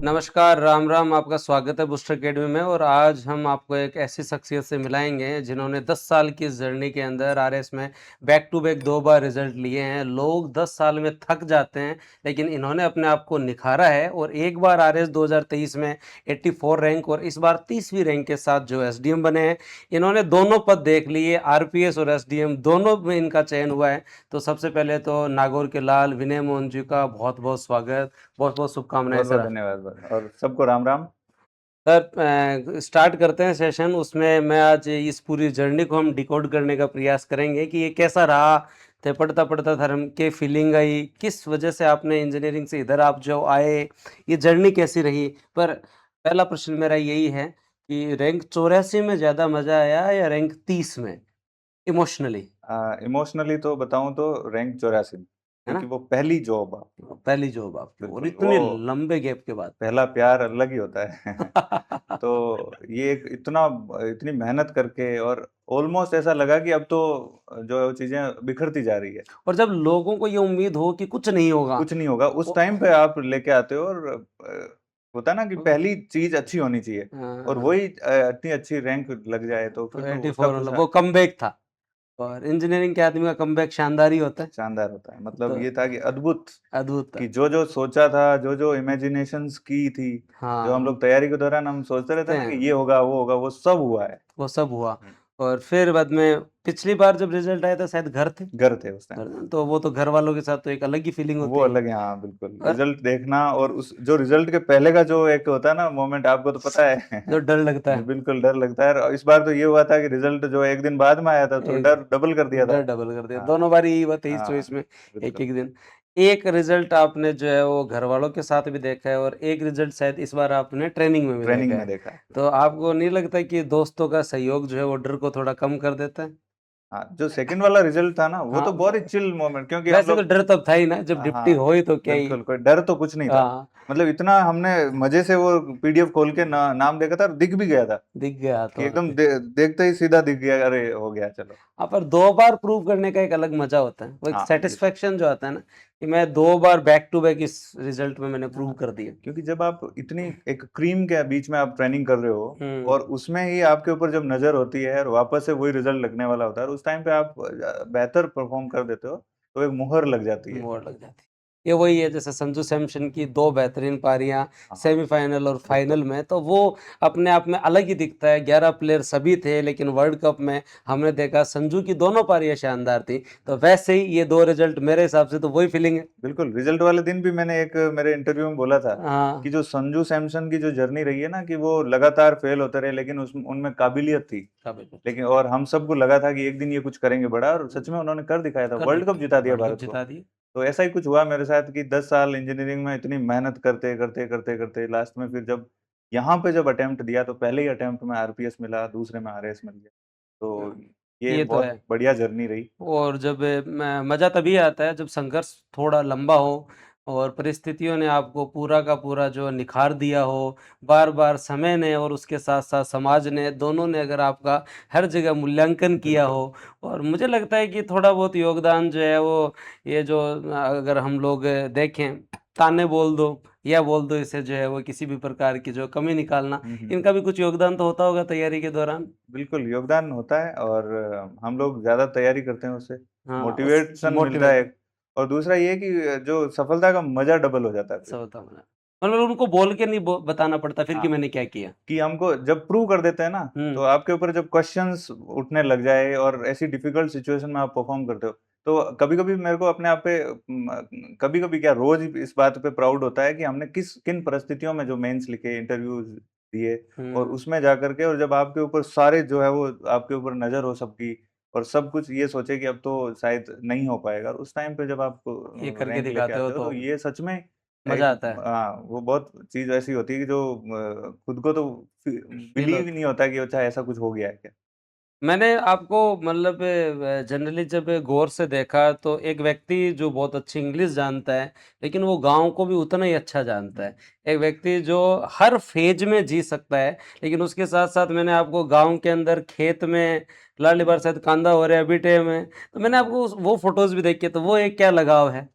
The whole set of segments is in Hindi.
नमस्कार, राम राम, आपका स्वागत है बूस्टर अकेडमी में। और आज हम आपको एक ऐसी शख्सियत से मिलाएँगे जिन्होंने 10 साल की इस जर्नी के अंदर आरएस में बैक टू बैक 2 बार रिज़ल्ट लिए हैं। लोग 10 साल में थक जाते हैं, लेकिन इन्होंने अपने आप को निखारा है और एक बार आरएस 2023 में 84 रैंक और इस बार 30वीं रैंक के साथ जो एसडीएम बने हैं। इन्होंने दोनों पद देख लिए, आरपीएस और एसडीएम दोनों में इनका चयन हुआ है। तो सबसे पहले तो नागौर के लाल विनय मोहन जी का बहुत-बहुत स्वागत, बहुत-बहुत शुभकामनाएँ बहुत बहुत सर। धन्यवाद और सबको राम राम। सर स्टार्ट करते हैं सेशन। उसमें मैं आज इस पूरी जर्नी को हम डिकोड करने का प्रयास करेंगे कि ये कैसा रहा थे, पढ़ता पढ़ता धर्म के फीलिंग आई, किस वजह से आपने इंजीनियरिंग से इधर आप जो आए, ये जर्नी कैसी रही। पर पहला प्रश्न मेरा यही है कि रैंक 84 में ज़्यादा मज़ा आया या रैंक 30 में इमोशनली, इमोशनली तो बताऊं तो रैंक 84 में, है क्योंकि ना? वो पहली जॉब आपकी। पहली जॉब आपकी और बिल्कुल वो इतने लंबे गैप के बाद। पहला प्यार अलग ही होता है। तो ये एक इतनी मेहनत करके और ऑलमोस्ट ऐसा लगा कि अब तो जो चीजें बिखरती जा रही है, और जब लोगों को ये उम्मीद हो कि कुछ नहीं होगा, कुछ नहीं होगा, उस वो टाइम पे आप लेके आते हो और होता है ना कि पहली चीज अच्छी होनी चाहिए और हाँ, वही इतनी अच्छी रैंक लग जाए तो तो फिर तो उसका 84 कुछ मतलब वो कमबैक था। और इंजीनियरिंग के आदमी का कमबैक शानदार ही होता है। शानदार होता है। मतलब तो ये था कि अद्भुत, अद्भुत कि था। जो सोचा था, जो इमेजिनेशंस की थी, जो हम हाँ, लोग तैयारी के दौरान हम सोचते रहते ते हैं ना कि ये होगा, वो होगा, वो सब हुआ है। वो सब हुआ। हुँ, और फिर बाद में पिछली बार जब रिजल्ट आया था शायद घर थे। घर थे उस टाइम। घर तो वो तो घर वालों के साथ तो एक अलग ही फीलिंग वो होती है। अलग है, हाँ, बिल्कुल। और रिज़ल्ट देखना और उस जो रिज़ल्ट के पहले का जो एक होता है ना मोमेंट, आपको तो पता है। जो डर लगता जी, है, बिल्कुल डर लगता है और इस बार तो ये हुआ था कि रिज़ल्ट जो 1 दिन बाद में आया था, तो एक डर डबल कर दिया था। डर डबल कर दिया। हाँ, दोनों बार यही हुआ 23-24 हाँ, में, बिल्कुल। एक-एक दिन। एक रिजल्ट आपने जो है वो घर वालों के साथ भी देखा है और एक रिजल्ट शायद इस बार आपने ट्रेनिंग में भी देखा ट्रेनिंग में है। देखा है। तो आपको नहीं लगता कि दोस्तों का सहयोग जो है वो डर को थोड़ा कम कर देता है? हाँ, जो सेकंड वाला रिज़ल्ट था ना, वो हाँ, तो बहुत ही चिल मोमेंट, क्योंकि हम वैसे तो लोग डर तब था ही ना, जब डिप्टी हाँ, हो ही तो क्या ही। बिल्कुल, कोई डर तो कुछ नहीं था। हाँ, मतलब इतना हमने मज़े से वो पीडीएफ खोल के ना नाम देखा था और दिख भी गया था, दिख गया कि तो एकदम देखते ही सीधा दिख गया, अरे! हो गया चलो। हाँ, पर 2 बार प्रूव करने का एक अलग मज़ा होता है। वो एक हाँ, ये तो सैटिस्फैक्शन जो आता है ना, कि मैं 2 बार बैक टू बैक इस रिजल्ट में मैंने प्रूव हाँ, कर दिया। क्योंकि जब आप इतनी एक क्रीम के बीच में आप ट्रेनिंग कर रहे हो हुँ, और उसमें ही आपके ऊपर जब नज़र होती है और वापस से वही रिज़ल्ट लगने वाला होता है और उस टाइम पे आप बेहतर परफ़ॉर्म कर देते हो, तो एक मुहर लग जाती है। मोड़ लग जाती है। ये वही है जैसे संजू सैमसन की 2 बेहतरीन पारियाँ हाँ, सेमीफ़ाइनल और बिल्कुल। फ़ाइनल में, तो वो अपने आप में अलग ही दिखता है। 11 प्लेयर सभी थे, लेकिन वर्ल्ड कप में हमने देखा संजू की दोनों पारियाँ शानदार थी। तो वैसे ही ये 2 रिज़ल्ट मेरे हिसाब से तो वही फीलिंग है। बिल्कुल, रिज़ल्ट वाले दिन भी मैंने एक मेरे इंटरव्यू में बोला था हाँ, कि जो संजू सैमसन की जो जर्नी रही है ना, कि वो लगातार फेल होते रहे, लेकिन उस उनमें काबिलियत थी। काबिलियत थी। लेकिन और हम सबको लगा था कि एक दिन ये कुछ करेंगे बड़ा, और हुँ, सच में उन्होंने कर दिखाया था, कर वर्ल्ड कप दिखा जिता दिया वर्ल्ड कप भारत को। जिता दिए। तो ऐसा ही कुछ हुआ मेरे साथ कि 10 साल इंजीनियरिंग में इतनी मेहनत करते लास्ट में फिर जब यहाँ पे जब अटेम्प्ट दिया, तो पहले ही अटेम्प्ट में आरपीएस मिला, दूसरे में आरएस मिल गया। तो हाँ, ये ये तो बहुत है। बढ़िया जर्नी रही। और जब मज़ा तभी आता है जब संघर्ष थोड़ा लंबा हो और परिस्थितियों ने आपको पूरा का पूरा जो निखार दिया हो, बार-बार समय ने और उसके साथ-साथ समाज ने, दोनों ने अगर आपका हर जगह मूल्यांकन किया बिल्कुल। हो। और मुझे लगता है कि थोड़ा बहुत योगदान जो है वो ये जो अगर हम लोग देखें, ताने बोल दो या बोल दो इसे जो है वो किसी भी प्रकार की जो कमी निकालना, हुँ, हुँ। इनका भी कुछ योगदान तो होता होगा तैयारी के दौरान? बिल्कुल, योगदान होता है और हम लोग ज़्यादा तैयारी करते हैं उससे, हाँ, उस मोटिवेशन मिलता है मोटिवेट एक। और दूसरा ये है कि जो सफलता का मज़ा डबल हो जाता है फिर। सब होता है। मतलब उनको बोल के नहीं बताना पड़ता फिर हाँ, कि मैंने क्या किया। कि हमको जब प्रूव कर देते हैं ना, तो हुँ, आपके ऊपर जब क्वेश्चन्स उठने लग जाए और ऐसी डिफ़िकल्ट सिचुएशन में आप परफ़ॉर्म करते हो, तो कभी-कभी मेरे को अपने आप पे कभी-कभी क्या रोज़ इस बात पे प्राउड होता है कि हमने किन परिस्थितियों में जो मेंस लिखे, इंटरव्यूज़ दिए और हुँ। उसमें जाकर के, और जब आपके ऊपर सारे जो है वो आपके ऊपर नज़र हो सबकी और सब कुछ ये सोचे कि अब तो शायद नहीं हो पाएगा, और उस टाइम पे जब आप ये करके रैंक लेके दिखाते हो आते हो, तो तो ये सच में मज़ा एक आता है। वो बहुत चीज़ ऐसी होती है कि जो खुद को तो फ़ील बिलीव ही होता है। नहीं होता कि अच्छा ऐसा कुछ हो गया है क्या? मैंने आपको मतलब जनरली जब गौर से देखा तो एक व्यक्ति जो बहुत अच्छी इंग्लिश जानता है, लेकिन वो गाँव को भी उतना ही अच्छा जानता है। एक व्यक्ति जो हर फ़ेज़ में जी सकता है, लेकिन उसके साथ-साथ मैंने आपको गाँव के अंदर खेत में लाली बार शायद कांदा हो रहा है अभी टाइम है, तो मैंने आपको वो फ़ोटोज़ भी देखी है, तो वो एक क्या लगाव है?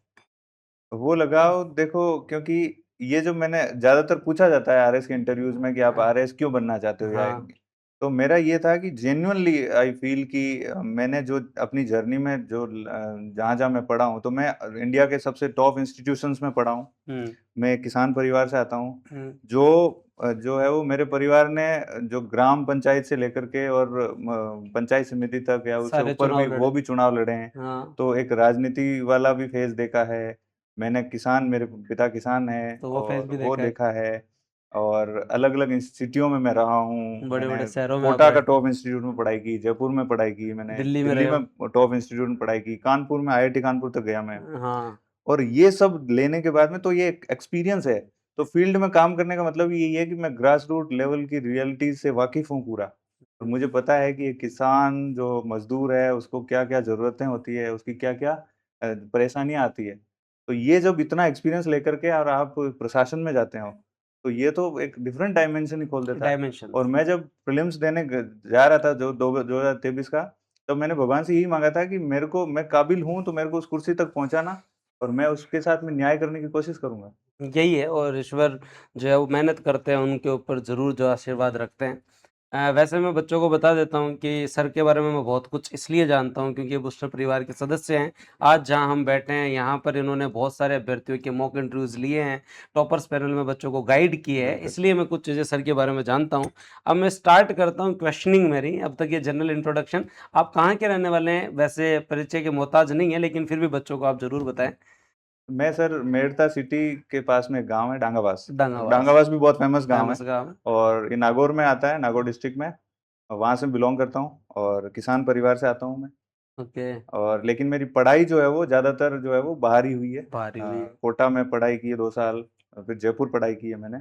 वो लगाव देखो, क्योंकि ये जो मैंने ज़्यादातर पूछा जाता है आरएस के इंटरव्यूज़ में कि आप आरएस क्यों बनना चाहते हो या हाँ। तो मेरा ये था कि जेन्युइनली आई फ़ील कि मैंने जो अपनी जर्नी में जो जहाँ-जहाँ मैं पढ़ा हूँ, तो मैं इंडिया के सबसे टॉप इंस्टीट्यूशंस में पढ़ा हूँ। हुँ, मैं एक किसान परिवार से आता हूँ। हुँ। जो है वो मेरे परिवार ने जो ग्राम पंचायत से लेकर के और पंचायत समिति तक या उससे सारे ऊपर भी चुनाव वो लड़े। भी चुनाव लड़े हैं। हाँ, तो एक राजनीति वाला भी फ़ेज़ देखा है। मैंने किसान मेरे पिता किसान हैं तो वो फ़ेज़ और भी वो देखा है। देखा है और अलग-अलग सिटियों में मैं रहा हूँ। बड़े-बड़े मैंने शहरों में आप कोटा का रहे। टॉप इंस्टीट्यूट में पढ़ाई की, जयपुर में पढ़ाई की मैंने, दिल्ली में दिल्ली रहे में हो। टॉप इंस्टीट्यूट में पढ़ाई की, कानपुर में आईआईटी कानपुर तक गया मैं। हाँ, और ये सब लेने के बाद में तो ये एक एक्सपीरियंस है। तो फ़ील्ड में काम करने का मतलब यही है कि मैं ग्रास रूट लेवल की रियलिटीज़ से वाकिफ़ हूँ पूरा। और मुझे पता है कि एक किसान जो मज़दूर है, उसको क्या-क्या ज़रूरतें होती है, उसकी क्या-क्या परेशानियाँ आती है। तो ये जब इतना एक्सपीरियंस लेकर के और आप प्रशासन में जाते हो, तो ये तो एक डिफरेंट डायमेंशन ही खोल देता है। और डायमेंशंस। मैं जब प्रीलिम्स देने जा रहा था जो 2023 का, तब मैंने भगवान से यही माँगा था कि मेरे को मैं काबिल हूँ, तो मेरे को उस कुर्सी तक पहुँचाना और मैं उसके साथ में न्याय करने की कोशिश करूँगा। यही है और ईश्वर जो है वो मेहनत करते हैं, उनके ऊपर ज़रूर जो आशीर्वाद रखते हैं। वैसे मैं बच्चों को बता देता हूँ कि सर के बारे में मैं बहुत कुछ इसलिए जानता हूँ क्योंकि ये बूस्टर परिवार के सदस्य हैं। आज जहाँ हम बैठे हैं यहाँ पर इन्होंने बहुत सारे अभ्यर्थियों के मॉक इंटरव्यूज़ लिए हैं, टॉपर्स पैनल में बच्चों को गाइड किए हैं, बिल्कुल। इसलिए मैं कुछ चीज़ें सर के बारे में जानता हूँ। अब मैं स्टार्ट करता हूँ क्वेश्चनिंग मेरी, अब तक ये जनरल इंट्रोडक्शन। आप कहाँ के रहने वाले हैं? वैसे परिचय के मोहताज नहीं हैं, लेकिन फिर भी बच्चों को आप ज़रूर बताएँ। मैं सर मेड़ता सिटी के पास में एक गाँव है डांगावास। डांगावास, डांगावास भी बहुत फ़ेमस गाँव है फेमस गाँव है। और ये नागौर में आता है, नागौर डिस्ट्रिक्ट में। वहाँ से बिलॉन्ग करता हूँ और किसान परिवार से आता हूँ मैं। ओके, और लेकिन मेरी पढ़ाई जो है वो ज़्यादातर जो है वो बाहर ही हुई है। भारी हुई है। कोटा में पढ़ाई की है 2 साल और फिर जयपुर पढ़ाई की है मैंने।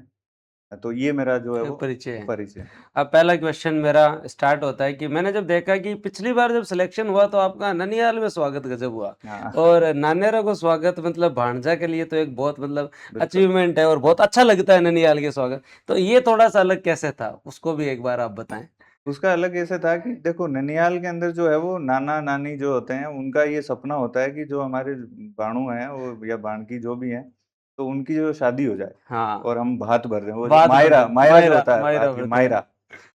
तो ये मेरा जो है वो परिचय है। परिचय है। अब पहला क्वेश्चन मेरा स्टार्ट होता है कि मैंने जब देखा कि पिछली बार जब सिलेक्शन हुआ तो आपका ननिहाल में स्वागत गजब हुआ हाँ, और नानेरा को स्वागत मतलब भांजा के लिए तो एक बहुत मतलब बिल्कुल। अचीवमेंट है और बहुत अच्छा लगता है ननिहाल के स्वागत। तो ये थोड़ा-सा अलग कैसे था? उसको भी एक बार आप बताएँ? उसका अलग ऐसे था कि देखो ननिहाल के अंदर जो है वो नाना-नानी जो होते हैं उनका ये सपना होता है कि जो हमारे बाणू हैं वो या बाणकी जो भी हैं, तो उनकी जो शादी हो जाए हाँ, और हम भात भर दें। वो जो बात भर मायरा दें, मायरा जो मायरा होता है मायरा भात की भरते हैं। मायरा,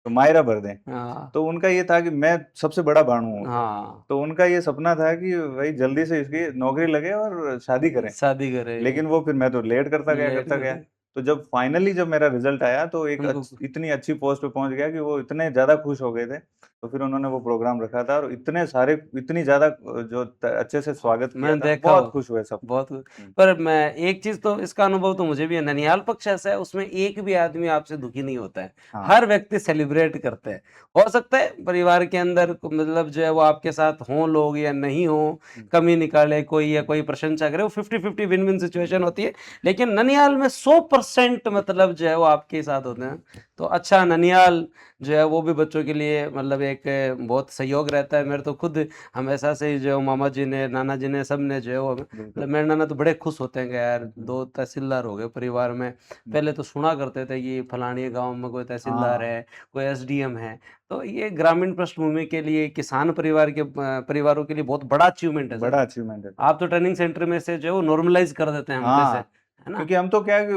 तो मायरा भर दें। हाँ, तो उनका ये था कि मैं सबसे बड़ा बाणू हूँ। हाँ, तो उनका ये सपना था कि भई जल्दी से इसकी नौकरी लगे और शादी करें। शादी करें, लेकिन वो फिर मैं तो लेट लेट करता गया। करते तो जब फाइनली जब मेरा रिज़ल्ट आया तो एक उनको इतनी अच्छी पोस्ट पे पहुँच गया कि वो इतने ज़्यादा खुश हो गए थे। तो फिर उन्होंने वो प्रोग्राम रखा था और इतने सारे इतनी ज़्यादा जो त अच्छे से हाँ, स्वागत किया मैंने था, देखा बहुत वो, खुश हुए सब। बहुत हुँ। पर मैं एक चीज़ तो इसका अनुभव तो मुझे भी है, ननिहाल पक्ष ऐसा है उसमें एक भी आदमी आपसे दुखी नहीं होता है। हाँ, हर व्यक्ति सेलिब्रेट करते हैं। हो सकता है परिवार के अंदर मतलब जो है वो आपके साथ हों लोग या नहीं हों, हुँ, कमी निकाले कोई या कोई प्रशंसा करे, वो 50-50 विन-विन सिचुएशन होती है। लेकिन ननिहाल में 100% मतलब जो है वो आपके ही साथ होते हैं। तो अच्छा ननिहाल जो है वो भी बच्चों के लिए मतलब एक बहुत सहयोग रहता है। मेरे तो खुद हमेशा से ही जो मामा जी ने, नाना जी ने, सब ने जो है वो बिल्कुल। मतलब मेरे नाना तो बड़े खुश होते हैं कि यार हुँ, 2 तहसीलदार हो गए परिवार में। हुँ। पहले तो सुना करते थे कि फलाने गाँव में कोई तहसीलदार हाँ, है, कोई एसडीएम है। तो ये ग्रामीण पृष्ठभूमि के लिए किसान परिवार के परिवारों के लिए बहुत बड़ा अचीवमेंट है सर। बड़ा अचीवमेंट है। आप तो ट्रेनिंग सेंटर में से जो है वो नॉर्मलाइज़ कर देते हैं हमसे से, हाँ, है ना? क्योंकि हम तो क्या है कि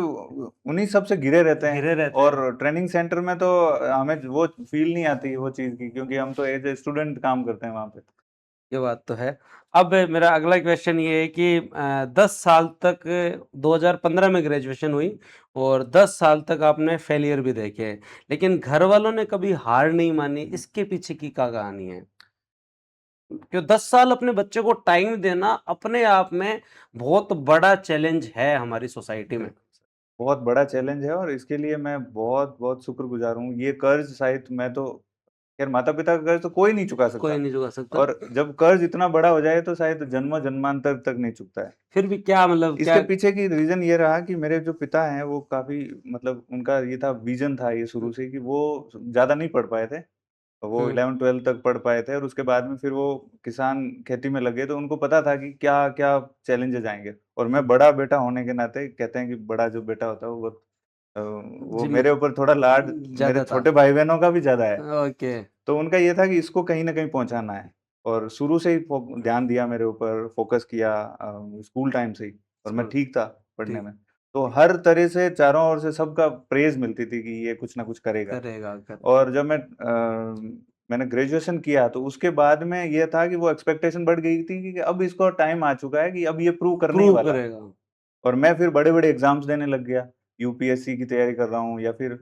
उन्हीं सब से घिरे रहते हैं घिरे रहते हैं। और ट्रेनिंग सेंटर में तो हमें वो फ़ील नहीं आती वो चीज़ की क्योंकि हम तो एज़ अ स्टूडेंट काम करते हैं वहाँ पे। ये बात तो है। अब मेरा अगला क्वेश्चन ये है कि 10 साल तक 2015 में ग्रेजुएशन हुई और 10 साल तक आपने फेलियर भी देखे हैं। लेकिन घर वालों ने कभी हार नहीं मानी, इसके पीछे की क्या कहानी है? क्यों 10 साल अपने बच्चे को टाइम देना अपने आप में बहुत बड़ा चैलेंज है हमारी सोसाइटी में। बिल्कुल सर। बहुत बड़ा चैलेंज है और इसके लिए मैं बहुत-बहुत शुक्रगुज़ार हूँ। ये कर्ज़ शायद मैं तो खैर माता-पिता का कर्ज़ तो कोई नहीं चुका कोई सकता नहीं चुका सकता। और जब कर्ज़ इतना बड़ा हो जाए तो शायद जन्म-जन्मांतर तक नहीं चुकता है। फिर भी क्या मतलब इसके क्या पीछे की रीज़न ये रहा कि मेरे जो पिता हैं वो काफ़ी मतलब उनका ये था विज़न था ये शुरू से कि वो ज़्यादा नहीं पढ़ पाए थे। वो हुँ, 11-12 तक पढ़ पाए थे और उसके बाद में फिर वो किसान खेती में लगे तो उनको पता था कि क्या-क्या चैलेंजेज़ आएँगे और मैं हुँ, बड़ा बेटा होने के नाते कहते हैं कि बड़ा जो बेटा होता है वो जिम्मे मेरे ऊपर थोड़ा लाड मेरे ज़्यादा था। छोटे भाई-बहनों का भी ज़्यादा है। ओके, तो उनका ये था कि इसको कहीं न कहीं पहुँचाना है और शुरू से ही ध्यान दिया मेरे ऊपर, फ़ोकस किया स्कूल टाइम से ही और मैं स्कूल ठीक था पढ़ने ठीक। में। तो हर तरह से चारों ओर से सबका प्रेज़ मिलती थी कि ये कुछ ना कुछ करेगा। करेगा, और जब मैंने ग्रेजुएशन किया तो उसके बाद में ये था कि वो एक्सपेक्टेशन बढ़ गई थी कि अब इसको टाइम आ चुका है कि अब ये प्रूव करने ही प्रूव वाला है। करेगा। और मैं फिर बड़े-बड़े एग्ज़ाम्स देने लग गया। यूपीएससी की तैयारी कर रहा हूँ या फिर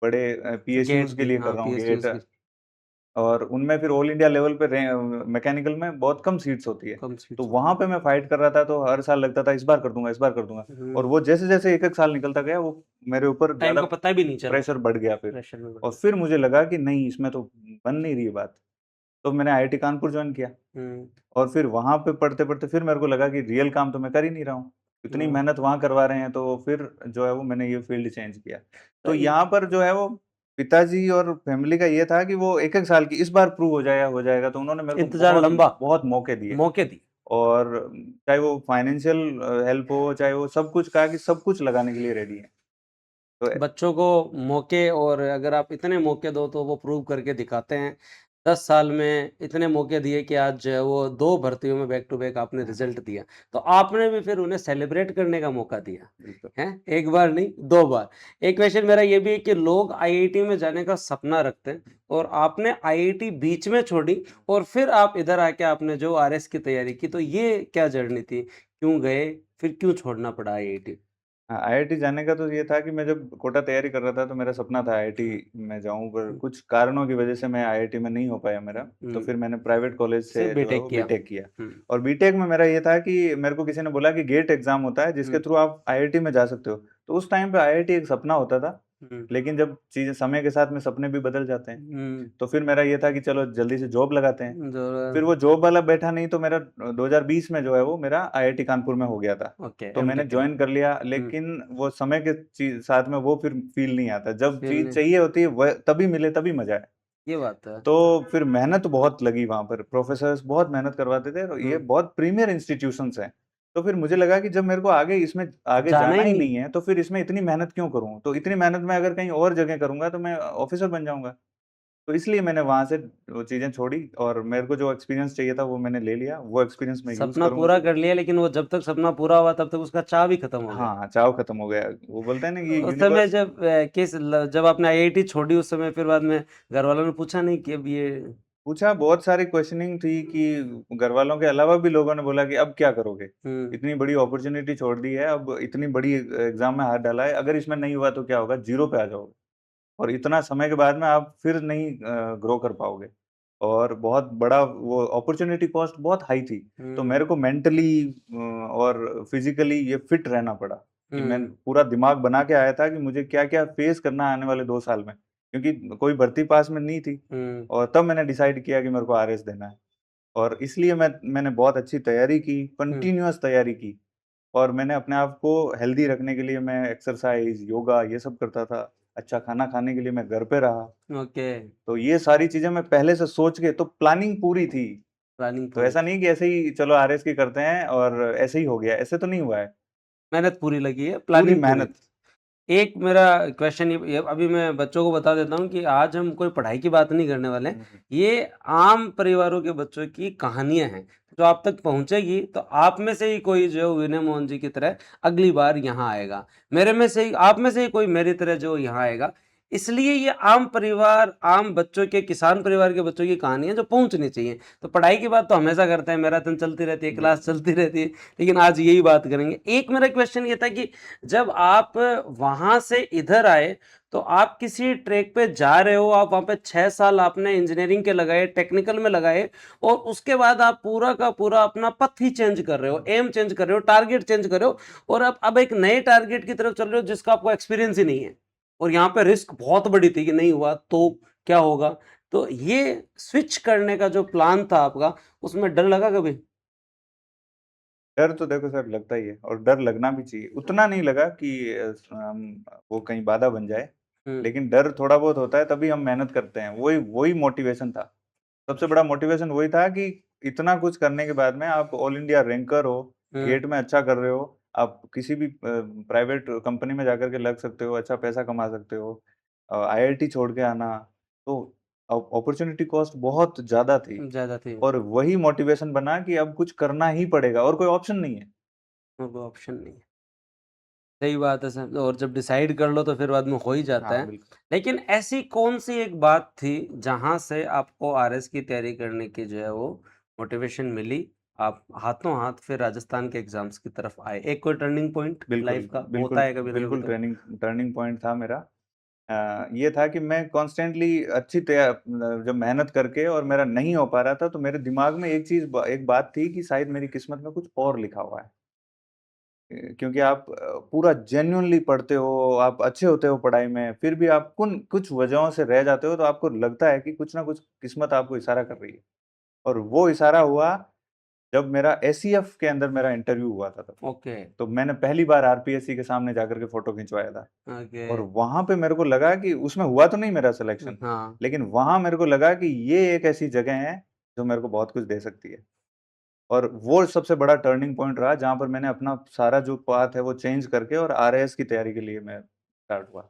बड़े गेट पीएसयूज़ के दी, लिए कर हाँ, रहा हूँ, गेट। पीएसयूज़ की और उनमें फिर ऑल इंडिया लेवल पे मैकेनिकल में बहुत कम सीट्स होती है। कम तो सीट्स वहाँ होती पे मैं फाइट कर रहा था, तो हर साल लगता था इस बार कर दूँगा, इस बार कर दूँगा। हैं। और वो जैसे-जैसे एक-एक साल निकलता गया, वो मेरे ऊपर टाइम ज़्यादा का पता भी नहीं चला, प्रेशर बढ़ गया फिर। प्रेशर में बढ़ और गया। फिर मुझे लगा कि नहीं, इसमें तो बन नहीं रही है बात। तो मैंने आईआईटी कानपुर जॉइन किया। हुँ, और फिर वहाँ पे पढ़ते-पढ़ते फिर मेरे को लगा कि रियल काम तो मैं कर ही नहीं रहा हूँ। इतनी हाँ, मेहनत वहाँ करवा रहे हैं, तो फिर जो है वो मैंने ये फ़ील्ड चेंज किया। तो सही यहाँ पर जो है वो पिताजी और फ़ैमिली का ये था कि वो 1-1 साल की इस बार प्रूव हो जाएगा, हो जाएगा, तो उन्होंने मेरे को इंतज़ार बहुत, लंबा, बहुत मौके दिए। मौके दिए। और चाहे वो फाइनेंशियल हेल्प हो, चाहे वो सब कुछ, कहा कि सब कुछ लगाने के लिए रेडी हैं। तो बच्चों को मौके और अगर आप इतने मौके दो तो वो प्रूव करके दिखाते हैं। 10 साल में इतने मौके दिए कि आज जो है वो 2 भर्तियों में बैक टू बैक आपने रिज़ल्ट दिया। तो आपने भी फिर उन्हें सेलिब्रेट करने का मौका दिया, बिल्कुल। हैं? 1 बार नहीं 2 बार। एक क्वेश्चन मेरा ये भी है कि लोग आईआईटी में जाने का सपना रखते हैं और आपने आईआईटी बीच में छोड़ी और फिर आप इधर आके आपने जो आरएस की तैयारी की, तो ये क्या जर्नी थी? क्यों गए? फिर क्यों छोड़ना पड़ा आईआईटी? हाँ, आईआईटी जाने का तो ये था कि मैं जब कोटा तैयारी कर रहा था, तो मेरा सपना था आईआईटी में जाऊँ, पर हुँ, कुछ कारणों की वजह से मैं आईआईटी में नहीं हो पाया मेरा। तो हुँ, फिर मैंने प्राइवेट कॉलेज से से जो है बीटेक वो किया। बीटेक किया। हुँ। और बीटेक में मेरा ये था कि मेरे को किसी ने बोला कि गेट एग्ज़ाम होता है, जिसके हुँ, थ्रू आप आईआईटी में जा सकते हो। तो उस टाइम पे आईआईटी एक सपना होता था, हुँ, लेकिन जब चीज़ें समय के साथ में सपने भी बदल जाते हैं। हुँ, तो फिर मेरा ये था कि चलो जल्दी से जॉब लगाते हैं। जो फिर वो जॉब वाला बैठा नहीं, तो मेरा 2020 में जो है वो मेरा आईआईटी कानपुर में हो गया था। ओके, तो मैंने एमटेक के लिए। जॉइन कर लिया, हुँ, लेकिन वो समय के साथ में वो फिर फ़ील नहीं आता। जब फिर चीज़ नहीं चाहिए होती है, वह तभी मिले, तभी मज़ा है। ये बात है। तो फिर मेहनत बहुत लगी वहाँ पर, प्रोफ़ेसर्स बहुत मेहनत करवाते थे, और ये हुँ, बहुत प्रीमियर इंस्टीट्यूशंस हैं। तो फिर मुझे लगा कि जब मेरे को आगे इसमें आगे जाना जाना ही ही नहीं। नहीं है, तो फिर इसमें इतनी मेहनत क्यों करूँ? तो इतनी मेहनत मैं अगर कहीं और जगह करूँगा, तो मैं ऑफ़िसर बन जाऊँगा। तो इसलिए मैंने वहाँ से वो चीज़ें छोड़ी, और मेरे को जो एक्सपीरियंस चाहिए था वो मैंने ले लिया। वो एक्सपीरियंस मैं यूज़ सपना करूँगा। पूरा कर लिया लेकिन वो जब तक सपना पूरा हुआ तब तक उसका चाव ही खत्म हो गया। हाँ, चाव खत्म हो गया। वो बोलते हैं ना कि उस समय यूनिवर्स। जब जब आपने आईआईटी छोड़ी उस समय फिर बाद में घरवालों ने पूछा नहीं कि अब ये पूछा, बहुत सारी क्वेश्चनिंग थी कि घरवालों के अलावा भी लोगों ने बोला कि अब क्या करोगे? हुँ, इतनी बड़ी अपॉर्च्युनिटी छोड़ दी है, अब इतनी बड़ी एग्ज़ाम में हाथ डाला है, अगर इसमें नहीं हुआ तो क्या होगा? ज़ीरो पे आ जाओगे, और इतना समय के बाद में आप फिर नहीं ग्रो कर पाओगे। और बहुत बड़ा वो अपॉर्च्युनिटी कॉस्ट बहुत हाई थी। तो हुँ, मेरे को मेंटली और फिज़िकली ये फिट रहना पड़ा, कि मैं हुँ, पूरा दिमाग बना के आया था कि मुझे क्या-क्या फेस करना है आने वाले 2 साल में। क्योंकि कोई भर्ती पास में नहीं थी, हुँ, और तब मैंने डिसाइड किया कि मेरे को आरएस देना है। और इसलिए मैंने बहुत अच्छी तैयारी की, हुँ, कंटीन्यूअस तैयारी की। और मैंने अपने आप को हेल्दी रखने के लिए मैं एक्सरसाइज़, योगा ये सब करता था। अच्छा खाना खाने के लिए मैं घर पे रहा। ओके, तो ये सारी चीज़ें मैं पहले से सोच के, तो प्लानिंग पूरी थी। प्लानिंग तो पूरी ऐसा थी। नहीं कि ऐसे ही चलो आरएस की करते हैं और ऐसे ही हो गया, ऐसे तो नहीं हुआ है। मेहनत पूरी लगी है, पूरी प्लानिंग पूरी मेहनत। थी। एक मेरा क्वेश्चन ये अभी मैं बच्चों को बता देता हूँ कि आज हम कोई पढ़ाई की बात नहीं करने वाले हैं। हुँ, हुँ। ये आम परिवारों के बच्चों की कहानियाँ हैं, जो आप तक पहुँचेगी तो आप में से ही कोई जो है विनय मोहन जी की तरह अगली बार यहाँ आएगा। मेरे में से ही आप में से ही कोई मेरी तरह जो यहाँ आएगा। इसलिए ये आम परिवार, आम बच्चों के किसान परिवार के बच्चों की कहानी है जो पहुँचनी चाहिए। तो पढ़ाई की बात तो हमेशा करते हैं, मैराथन चलती रहती है, क्लास बिल्कुल। चलती रहती है, लेकिन आज यही बात करेंगे। एक मेरा क्वेश्चन ये था कि जब आप वहाँ से इधर आए, तो आप किसी ट्रैक पे जा रहे हो, आप वहाँ पे 6 साल आपने इंजीनियरिंग के लगाए, टेक्निकल में लगाए और उसके बाद आप पूरा का पूरा अपना पथ ही चेंज कर रहे हो, एम चेंज कर रहे हो, टारगेट चेंज कर रहे हो और अब एक नए टारगेट की तरफ चल रहे हो जिसका आपको एक्सपीरियंस ही नहीं है। और यहाँ पे रिस्क बहुत बड़ी थी कि नहीं हुआ तो क्या होगा? तो ये स्विच करने का जो प्लान था आपका, उसमें डर लगा कभी? डर तो देखो सर लगता ही है, और डर लगना भी चाहिए। उतना नहीं लगा कि वो कहीं बाधा बन जाए, हुँ, लेकिन डर थोड़ा बहुत होता है, तभी हम मेहनत करते हैं। वही वही मोटिवेशन था। सबसे बड़ा मोटिवेशन वही था कि इतना कुछ करने के बाद में आप ऑल इंडिया रैंकर हो, हुँ, गेट में अच्छा कर रहे हो, आप किसी भी प्राइवेट कंपनी में जाकर के लग सकते हो, अच्छा पैसा कमा सकते हो। आईआईटी छोड़ के आना, तो अपॉर्च्युनिटी कॉस्ट बहुत ज़्यादा थी, ज़्यादा थी, और वही मोटिवेशन बना कि अब कुछ करना ही पड़ेगा, और कोई ऑप्शन नहीं है। अब ऑप्शन नहीं है। सही बात है सर, और जब डिसाइड कर लो तो फिर बाद में हो ही जाता हाँ, है। बिल्कुल। लेकिन ऐसी कौन-सी एक बात थी जहाँ से आपको आरएस की तैयारी करने की जो है वो मोटिवेशन मिली? आप हाथों-हाथ फिर राजस्थान के एग्ज़ाम्स की तरफ आए। एक कोई टर्निंग पॉइंट बिल्कुल, लाइफ़ का होता बिल्कुल, है कभी ना कभी बिल्कुल तो? टर्निंग पॉइंट था मेरा। ये था कि मैं कॉन्स्टेंटली जब मेहनत करके और मेरा नहीं हो पा रहा था, तो मेरे दिमाग में एक बात थी कि शायद मेरी किस्मत में कुछ और लिखा हुआ है। क्योंकि आप पूरा जेन्युइनली पढ़ते हो, आप अच्छे होते हो पढ़ाई में, फिर भी आप कुछ वजहों से रह जाते हो, तो आपको लगता है कि कुछ ना कुछ किस्मत आपको इशारा कर रही है। और वो इशारा हुआ जब मेरा एसईएफ के अंदर मेरा इंटरव्यू हुआ था तब। ओके, तो मैंने पहली बार आरपीएससी के सामने जाकर के फ़ोटो खिंचवाया था। ओके। और वहाँ पे मेरे को लगा कि उसमें हुआ तो नहीं मेरा सिलेक्शन, हाँ। लेकिन वहाँ मेरे को लगा कि ये एक ऐसी जगह है, जो मेरे को बहुत कुछ दे सकती है। और वो सबसे बड़ा टर्निंग पॉइंट रहा, जहाँ पर मैंने अपना सारा जो पाथ है, वो चेंज करके और आरएएस की तैयारी के लिए मैं स्टार्ट हुआ।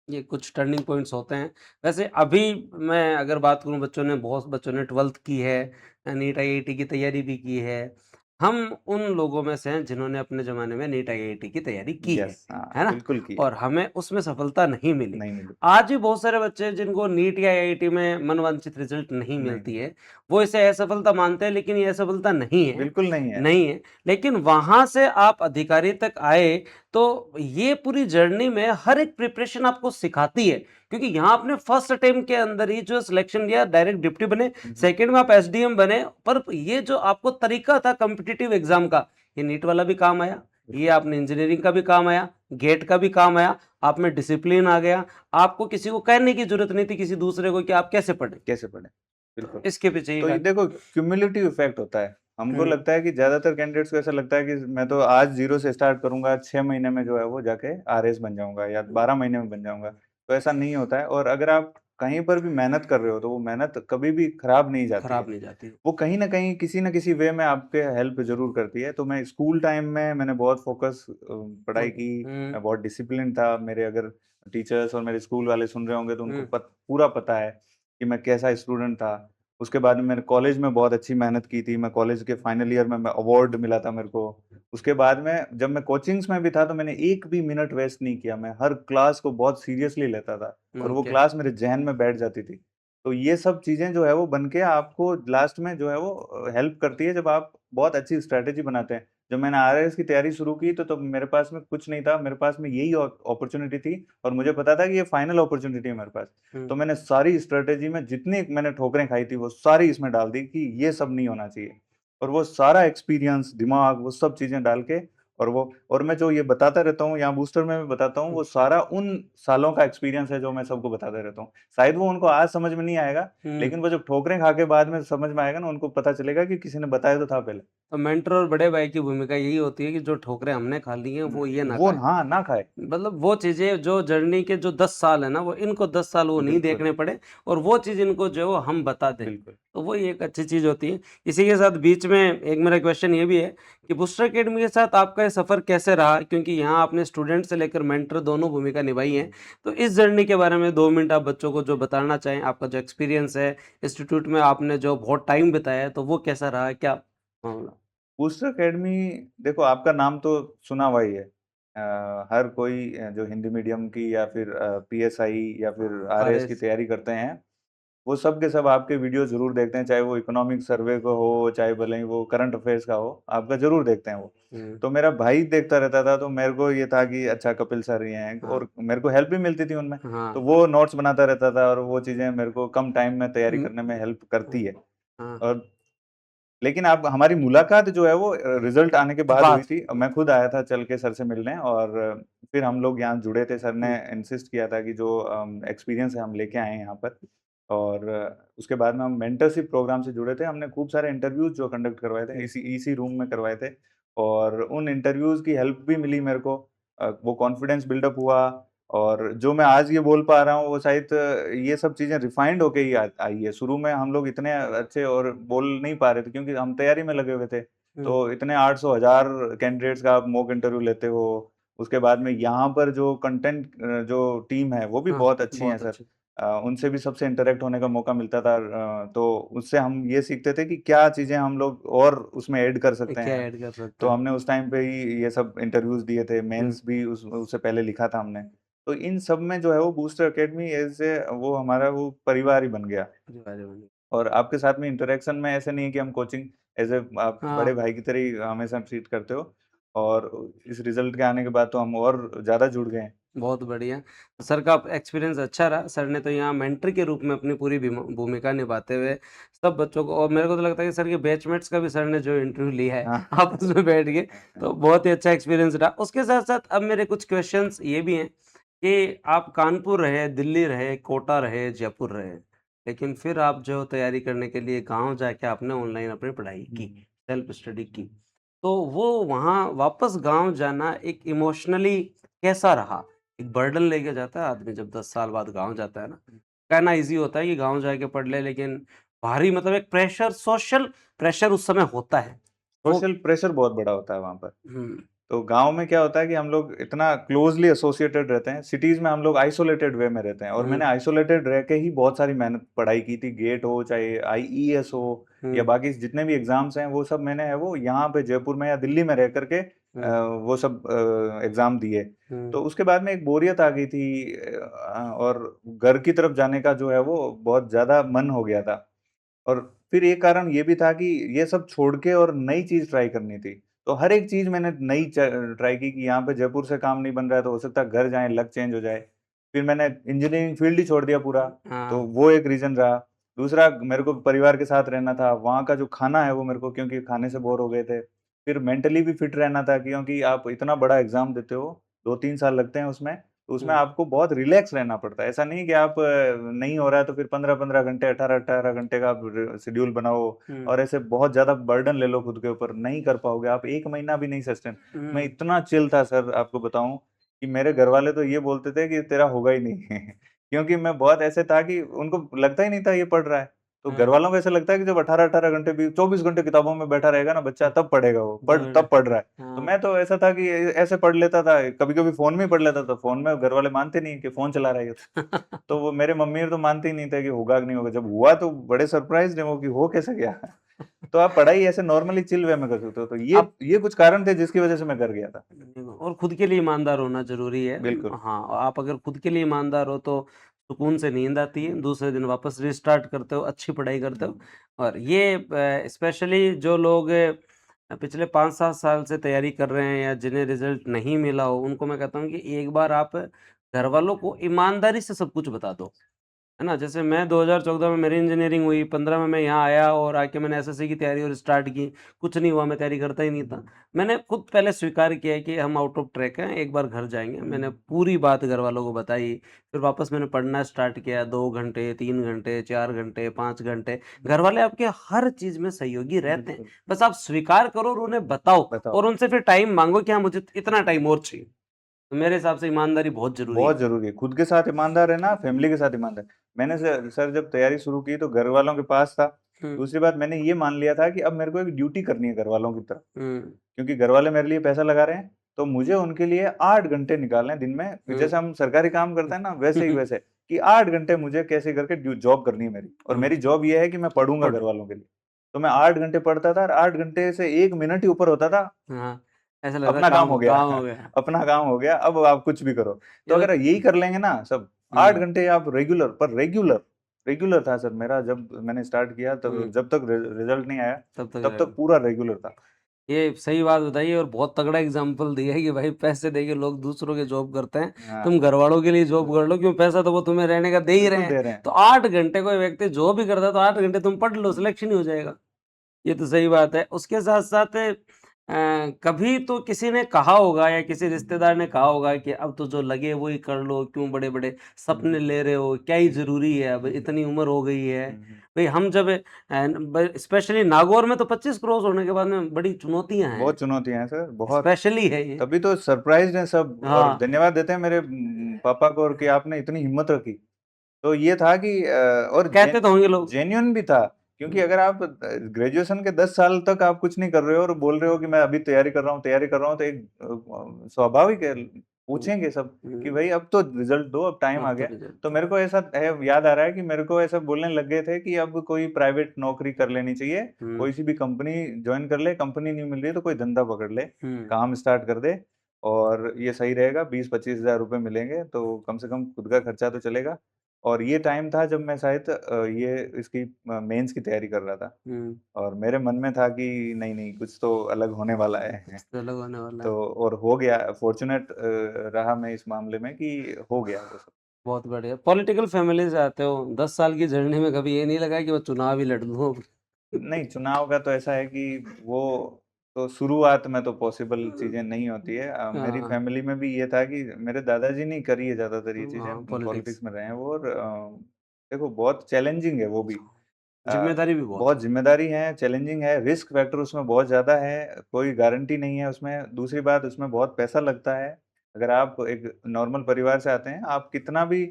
ये कुछ टर्निंग पॉइंट्स होते हैं। वैसे अभी मैं अगर बात करूँ, बच्चों ने बहुत बच्चों ने 12th की है, नीट आईआईटी की तैयारी भी की है। हम उन लोगों में से हैं जिन्होंने अपने ज़माने में नीट आईआईटी की तैयारी की यस, हाँ, है ना? बिल्कुल की है। और हमें उसमें सफलता नहीं मिली। नहीं मिली, आज भी बहुत सारे बच्चे हैं जिनको नीट या आईआईटी में मनवांछित रिज़ल्ट नहीं नहीं मिलती मिली। है। वो इसे असफलता मानते हैं, लेकिन ये असफलता नहीं है, बिल्कुल नहीं है। नहीं है। लेकिन वहाँ से आप अधिकारी तक आए, तो ये पूरी जर्नी में हर एक प्रिपरेशन आपको सिखाती है, क्योंकि यहाँ आपने फर्स्ट अटेम्प्ट के अंदर ही जो सिलेक्शन लिया, डायरेक्ट डिप्टी बने, हुँ, हुँ। सेकंड में आप एसडीएम बने। पर ये जो आपको तरीका था कॉम्पिटिटिव एग्जाम का, ये नीट वाला भी काम आया, ये बिल्कुल, आपने इंजीनियरिंग का भी काम आया, गेट का भी काम आया। आप में डिसिप्लिन आ गया, आपको किसी को कहने की जरूरत नहीं थी किसी दूसरे को कि आप कैसे पढ़ें। कैसे पढ़ें? तो बिल्कुल। इसके पीछे ये तो ये बात। देखो क्युमुलेटिव इफ़ेक्ट होता है। हमको हम्म। लगता है कि ज़्यादातर कैंडिडेट्स को ऐसा लगता है कि मैं तो आज ज़ीरो से स्टार्ट करूँगा, 6 महीने में जो है वो जाके आरएस बन जाऊँगा या 12 महीने में बन जाऊँगा। तो ऐसा नहीं होता है और अगर आप कहीं पर भी मेहनत कर रहे हो, तो वो मेहनत कभी भी खराब नहीं जाती है। खराब नहीं जाती। वो कहीं न कहीं, किसी न किसी वे में आपके हेल्प ज़रूर करती है। तो मैं स्कूल टाइम में मैंने बहुत फ़ोकस पढ़ाई ओके। की, मैं बहुत डिसिप्लिन था। मेरे अगर टीचर्स और मेरे स्कूल वाले सुन रहे होंगे तो उनको हम्म। पूरा पता है कि मैं कैसा स्टूडेंट था। उसके बाद में मैंने कॉलेज में बहुत अच्छी मेहनत की थी। मैं कॉलेज के फाइनल ईयर में मैं अवार्ड मिला था मेरे को। उसके बाद में जब मैं कोचिंग्स में भी था तो मैंने एक भी मिनट वेस्ट नहीं किया। मैं हर क्लास को बहुत सीरियसली लेता था और वो ओके। क्लास मेरे ज़हन में बैठ जाती थी। तो ये सब चीज़ें जो है वो बन के आपको लास्ट में जो है वो हेल्प करती है जब आप बहुत अच्छी स्ट्रैटेजी बनाते हैं। जब मैंने आरआरएस की तैयारी शुरू की तो तब मेरे पास में कुछ नहीं था, मेरे पास में यही अपॉर्च्युनिटी थी और मुझे पता था कि ये फाइनल अपॉर्च्युनिटी है मेरे पास। हम्म। तो मैंने सारी स्ट्रैटेजी में जितनी मैंने ठोकरें खाई थी वो सारी इसमें डाल दी कि ये सब नहीं होना चाहिए। और वो सारा एक्सपीरियंस, दिमाग, वो सब चीज़ें डाल के और मैं जो ये बताता रहता हूँ यहाँ बूस्टर में भी बताता हूँ, वो सारा उन सालों का एक्सपीरियंस है जो मैं सबको बताता रहता हूँ। शायद वो उनको आज समझ में नहीं आएगा, हम्म। लेकिन वो जब ठोकरें खा के बाद में समझ में आएगा ना, उनको पता चलेगा कि किसी ने बताया तो था पहले। तो मेंटर और बड़े भाई की भूमिका यही होती है कि जो ठोकरें हमने खा ली हैं वो ये ना वो खाए। हाँ, ना खाए। मतलब वो चीज़ें जो जर्नी के जो 10 साल है ना, वो इनको 10 साल वो नहीं बिल्कुल, देखने पड़े, और वो चीज़ इनको जो है वो हम बता दें। बिल्कुल। तो वो एक अच्छी चीज़ होती है। इसी के साथ बीच में एक मेरा क्वेश्चन ये भी है कि बूस्टर अकेडमी के साथ आपका ये सफ़र कैसे रहा? क्योंकि यहाँ आपने स्टूडेंट से लेकर मेंटर दोनों भूमिका निभाई है। हुँ। तो इस जर्नी के बारे में 2 मिनट आप बच्चों को जो बताना चाहें, आपका जो एक्सपीरियंस है, इंस्टीट्यूट में आपने जो बहुत टाइम बिताया है, तो वो कैसा रहा? क्या मामला? बूस्टर अकेडमी, देखो आपका नाम तो सुना हुआ ही है। हर कोई जो हिंदी मीडियम की या फिर पीएसआई या फिर आरएएस की आरएस। तैयारी करते हैं, वो सब के सब आपके वीडियो ज़रूर देखते हैं, चाहे वो इकोनॉमिक सर्वे का हो, चाहे भले ही वो करंट अफेयर्स का हो, आपका ज़रूर देखते हैं वो। हुँ। तो मेरा भाई देखता रहता था, तो मेरे को ये था कि अच्छा कपिल सर ही हैं हाँ, और मेरे को हेल्प भी मिलती थी उनमें। तो हाँ। वो नोट्स बनाता रहता था और वो चीज़ें मेरे को कम टाइम में तैयारी हुँ। करने में हेल्प करती है। हाँ, और लेकिन अब हमारी मुलाकात जो है वो रिज़ल्ट आने के बाद हुई बात। थी। मैं खुद आया था चल के सर से मिलने और फिर हम लोग यहाँ जुड़े थे। सर ने हुँ। इंसिस्ट किया था कि जो एक्सपीरियंस है हम लेके आए हैं यहाँ पर और उसके बाद में हम मेंटरशिप प्रोग्राम से जुड़े थे। हमने खूब सारे इंटरव्यूज़ जो कंडक्ट करवाए थे, हुँ। इसी इसी रूम में करवाए थे और उन इंटरव्यूज़ की हेल्प भी मिली मेरे को। वो कॉन्फिडेंस बिल्डअप हुआ और जो मैं आज ये बोल पा रहा हूँ वो शायद ये सब चीज़ें रिफाइंड होके ही आई है। शुरू में हम लोग इतने अच्छे और बोल नहीं पा रहे थे क्योंकि हम तैयारी में लगे हुए थे। हुँ। तो इतने 800 हज़ार कैंडिडेट्स का आप मॉक इंटरव्यू लेते हो। उसके बाद में यहाँ पर जो कंटेंट जो टीम है वो भी हाँ, बहुत अच्छी है बहुत सर। अच्छे। उनसे भी सबसे इंटरेक्ट होने का मौका मिलता था। तो उससे हम ये सीखते थे कि क्या चीज़ें हम लोग और उसमें ऐड कर सकते क्या हैं। ऐड कर सकते तो हैं? हमने उस टाइम पे ही ये सब इंटरव्यूज़ दिए थे, हुँ, मेंस भी उस उससे पहले लिखा था हमने। तो इन सब में जो है वो बूस्टर अकेडमी ऐसे वो हमारा वो परिवार ही बन गया। अनिवार्य बन और आपके साथ में इंटरेक्शन में ऐसे नहीं है कि हम कोचिंग एज़ आप हाँ, बड़े भाई की तरह ही हमेशा ट्रीट करते हो और इस रिज़ल्ट के आने के बाद तो हम और ज़्यादा जुड़ गए हैं। बहुत बढ़िया। सर का एक्सपीरियंस अच्छा रहा। सर ने तो यहाँ मेंटर के रूप में अपनी पूरी भूमिका निभाते हुए सब बच्चों को, और मेरे को तो लगता है कि सर के बैचमेट्स का भी सर ने जो इंटरव्यू लिया है हाँ, आपस में बैठ के, हाँ, तो बहुत ही अच्छा एक्सपीरियंस रहा। उसके साथ-साथ अब मेरे कुछ क्वेश्चंस ये भी हैं कि आप कानपुर रहे, दिल्ली रहे, कोटा रहे, जयपुर रहे, लेकिन फिर आप जो तैयारी करने के लिए गाँव जाके आपने ऑनलाइन अपनी पढ़ाई की, सेल्फ स्टडी की। तो वो वहाँ वापस गाँव जाना एक इमोशनली कैसा रहा? एक बर्डन लेके जाता है आदमी जब 10 साल बाद गाँव जाता है ना। कहना ईज़ी होता है कि गाँव जाके पढ़ ले, लेकिन भारी मतलब एक प्रेशर, सोशल प्रेशर उस समय होता है। वो सोशल प्रेशर बहुत बड़ा होता है वहाँ पर। हुँ, तो गाँव में क्या होता है कि हम लोग इतना क्लोज़ली एसोसिएटेड रहते हैं, सिटीज़ में हम लोग आइसोलेटेड वे में रहते हैं और हुँ, मैंने आइसोलेटेड रह के ही बहुत सारी मेहनत पढ़ाई की थी, गेट हो, चाहे आईईएस हो या हुँ, बाकी जितने भी एग्ज़ाम्स हैं, वो सब मैंने है वो यहाँ पे जयपुर में या दिल्ली में रह कर के हुँ, वो सब एग्ज़ाम दिए। हुँ, तो उसके बाद में एक बोरियत आ गई थी और घर की तरफ जाने का जो है वो बहुत ज़्यादा मन हो गया था। और फिर एक कारण ये भी था कि ये सब छोड़ के और नई चीज़ ट्राई करनी थी। तो हर एक चीज़ मैंने नई ट्राई की कि यहाँ पे जयपुर से काम नहीं बन रहा है तो हो सकता है घर जाएँ, लक चेंज हो जाए। फिर मैंने इंजीनियरिंग फील्ड ही छोड़ दिया पूरा, तो हाँ, वो एक रीज़न रहा। दूसरा मेरे को परिवार के साथ रहना था, वहाँ का जो खाना है वो मेरे को क्योंकि खाने से बोर हो गए थे। फिर मेंटली भी फिट रहना था क्योंकि आप इतना बड़ा एग्ज़ाम देते हो, 2-3 साल लगते हैं उसमें, तो उसमें हुँ, आपको बहुत रिलैक्स रहना पड़ता है। ऐसा नहीं कि आप नहीं हो रहा है तो फिर 15-15 घंटे, 18-18 घंटे का आप शेड्यूल बनाओ हुँ, और ऐसे बहुत ज़्यादा बर्डन ले लो खुद के ऊपर, नहीं कर पाओगे आप 1 महीना भी नहीं सस्टेन। मैं हुँ, इतना चिल था सर आपको बताऊँ कि मेरे घरवाले तो ये बोलते थे कि तेरा होगा ही नहीं। क्योंकि मैं बहुत ऐसे था कि उनको लगता ही नहीं था ये पढ़ रहा है। तो हाँ, घरवालों को ऐसा लगता है कि जब 18-18 घंटे भी 24 घंटे किताबों में बैठा रहेगा ना बच्चा हाँ, तब पढ़ेगा वो, दौड़ तब पढ़ रहा है। तो हाँ, मैं तो ऐसा था कि ऐसे पढ़ लेता था, कभी-कभी फ़ोन में ही पढ़ लेता था। फ़ोन में घरवाले मानते नहीं कि फ़ोन चला रहा है ये तो वो मेरे मम्मी तो मानते ही नहीं थे कि होगा कि नहीं होगा। जब हुआ तो बड़े सरप्राइज़्ड हैं वो कि हो कैसे गया? तो आप पढ़ाई ऐसे नॉर्मली चिल वे में कर सकते हो। तो अब ये कुछ कारण थे जिसकी वज़ह से मैं कर गया था। और खुद के लिए ईमानदार होना ज़रूरी है। बिल्कुल। हाँ, आप अगर खुद के लिए ईमानदार हो तो सुकून से नींद आती है, दूसरे दिन वापस रिस्टार्ट करते हो, अच्छी पढ़ाई करते हो। हुँ, और ये स्पेशली जो लोग पिछले 5-7 साल से तैयारी कर रहे हैं या जिन्हें रिज़ल्ट नहीं मिला हो, उनको मैं कहता हूँ कि एक बार आप घरवालों को ईमानदारी से सब कुछ बता दो। है ना? जैसे मैं 2014 में मेरी इंजीनियरिंग हुई, 15 में मैं यहाँ आया और आके मैंने एसएससी की तैयारी और स्टार्ट की। कुछ नहीं हुआ, मैं तैयारी करता ही नहीं था। मैंने खुद पहले स्वीकार किया कि हम आउट ऑफ ट्रैक हैं, एक बार घर जाएँगे। मैंने पूरी बात घरवालों को बताई, फिर वापस मैंने पढ़ना स्टार्ट किया 2 घंटे, 3 घंटे, 4 घंटे, 5 घंटे। घरवाले आपके हर चीज़ में सहयोगी रहते हैं। बिल्कुल। बस आप स्वीकार करो और उन्हें बताओ बताओ। और उनसे फिर टाइम माँगो कि हाँ, मुझे इतना टाइम और चाहिए। तो मेरे हिसाब से ईमानदारी बहुत ज़रूरी बहुत है। ज़रूरी है। खुद के साथ ईमानदार रहना, फैमिली के साथ ईमानदार। मैंने सर जब तैयारी शुरू की तो घरवालों के पास था। हुँ, दूसरी बात मैंने ये मान लिया था कि अब मेरे को एक ड्यूटी करनी है घरवालों की तरफ। हुँ, क्योंकि घरवाले मेरे लिए पैसा लगा रहे हैं, तो मुझे उनके लिए 8 घंटे निकालने हैं दिन में। हुँ। जैसे हम सरकारी काम करते हैं ना, वैसे ही वैसे कि 8 घंटे मुझे कैसे करके जॉब करनी है मेरी और हुँ, मेरी जॉब ये है कि मैं पढ़ूँगा पढ़ घरवालों के लिए। तो मैं 8 घंटे पढ़ता था और 8 घंटे से 1 मिनट ही ऊपर होता था, हाँ, ऐसा लगता है अपना काम काम हो गया। काम हो गया। अपना काम हो गया, अब आप कुछ भी करो। तो ये तो अगर यही कर लेंगे ना सब, 8 हुँ, घंटे आप रेगुलर था सर मेरा जब मैंने स्टार्ट किया तब हुँ, जब तक रिज़ल्ट नहीं आया, तब तक तब तक रहेगा। पूरा रेगुलर था। ये सही बात बताई है और बहुत तगड़ा एग्ज़ाम्पल दिया है कि भाई पैसे देके लोग दूसरों के जॉब करते हैं, तुम हाँ, घरवालों के लिए जॉब कर लो, क्यों पैसा तो वो तुम्हें रहने का दे ही रहे बिल्कुल हैं। दे रहे हैं। तो 8 घंटे कोई व्यक्ति जॉब भी करता है तो 8 घंटे तुम पढ़ लो, सिलेक्शन ही हो जाएगा। ये तो सही बात है। उसके साथ-साथ कभी तो किसी ने कहा होगा या किसी रिश्तेदार ने कहा होगा कि अब तो जो लगे वो ही कर लो, क्यों बड़े-बड़े सपने ले रहे हो? क्या ही ज़रूरी है अब, इतनी उम्र हो गई है। हुँ, हुँ। भई हम जब स्पेशली नागौर में तो 25 क्रॉस होने के बाद में बड़ी चुनौतियाँ हैं। बहुत चुनौतियाँ हैं सर, बहुत। स्पेशली है ये। तभी तो सरप्राइज़्ड हैं सब और हाँ, धन्यवाद देते हैं मेरे पापा को और कि आपने इतनी हिम्मत रखी। तो ये था कि और कहते तो होंगे लोग। जेन्युइन भी था, क्योंकि हुँ, अगर आप ग्रेजुएशन के 10 साल तक आप कुछ नहीं कर रहे हो और बोल रहे हो कि मैं अभी तैयारी कर रहा हूँ, तो एक स्वाभाविक है पूछेंगे सब कि भाई अब तो रिजल्ट दो, अब टाइम आ अब तो गया। रिजल्ट तो दो। मेरे को ऐसा है, याद आ रहा है कि मेरे को ऐसा बोलने लग गए थे कि अब कोई प्राइवेट नौकरी कर लेनी चाहिए, कोई सी भी कंपनी ज्वाइन कर ले, कंपनी नहीं मिल रही है तो कोई धंधा पकड़ ले, काम स्टार्ट कर दे, और ये सही रहेगा, 20-25 हजार रुपए मिलेंगे तो कम से कम खुद का खर्चा तो चलेगा। और ये टाइम था जब मैं शायद ये इसकी मेंस की तैयारी कर रहा था, हुँ, और मेरे मन में था कि नहीं नहीं, कुछ तो अलग होने वाला है। कुछ तो अलग होने वाला तो है। और हो गया, फॉर्च्यूनेट रहा मैं इस मामले में कि हो गया वो सब। बहुत बढ़िया। पॉलिटिकल फैमिली से आते हो, 10 साल की जर्नी में कभी ये नहीं लगा कि मैं चुनाव ही लड़ लूँ अब? नहीं, चुनाव का तो ऐसा है कि वो तो शुरुआत में तो पॉसिबल चीज़ें नहीं होती है। मेरी हाँ, फैमिली में भी ये था कि मेरे दादाजी ने करी है ज़्यादातर ये हाँ, चीज़ें, पॉलिटिक्स। पॉलिटिक्स में रहे हैं वो, और देखो बहुत चैलेंजिंग है वो भी। अ, ज़िम्मेदारी भी बहुत बहुत है। ज़िम्मेदारी है, चैलेंजिंग है, रिस्क फैक्टर उसमें बहुत ज़्यादा है, कोई गारंटी नहीं है उसमें। दूसरी बात, उसमें बहुत पैसा लगता है। अगर आप एक नॉर्मल परिवार से आते हैं, आप कितना भी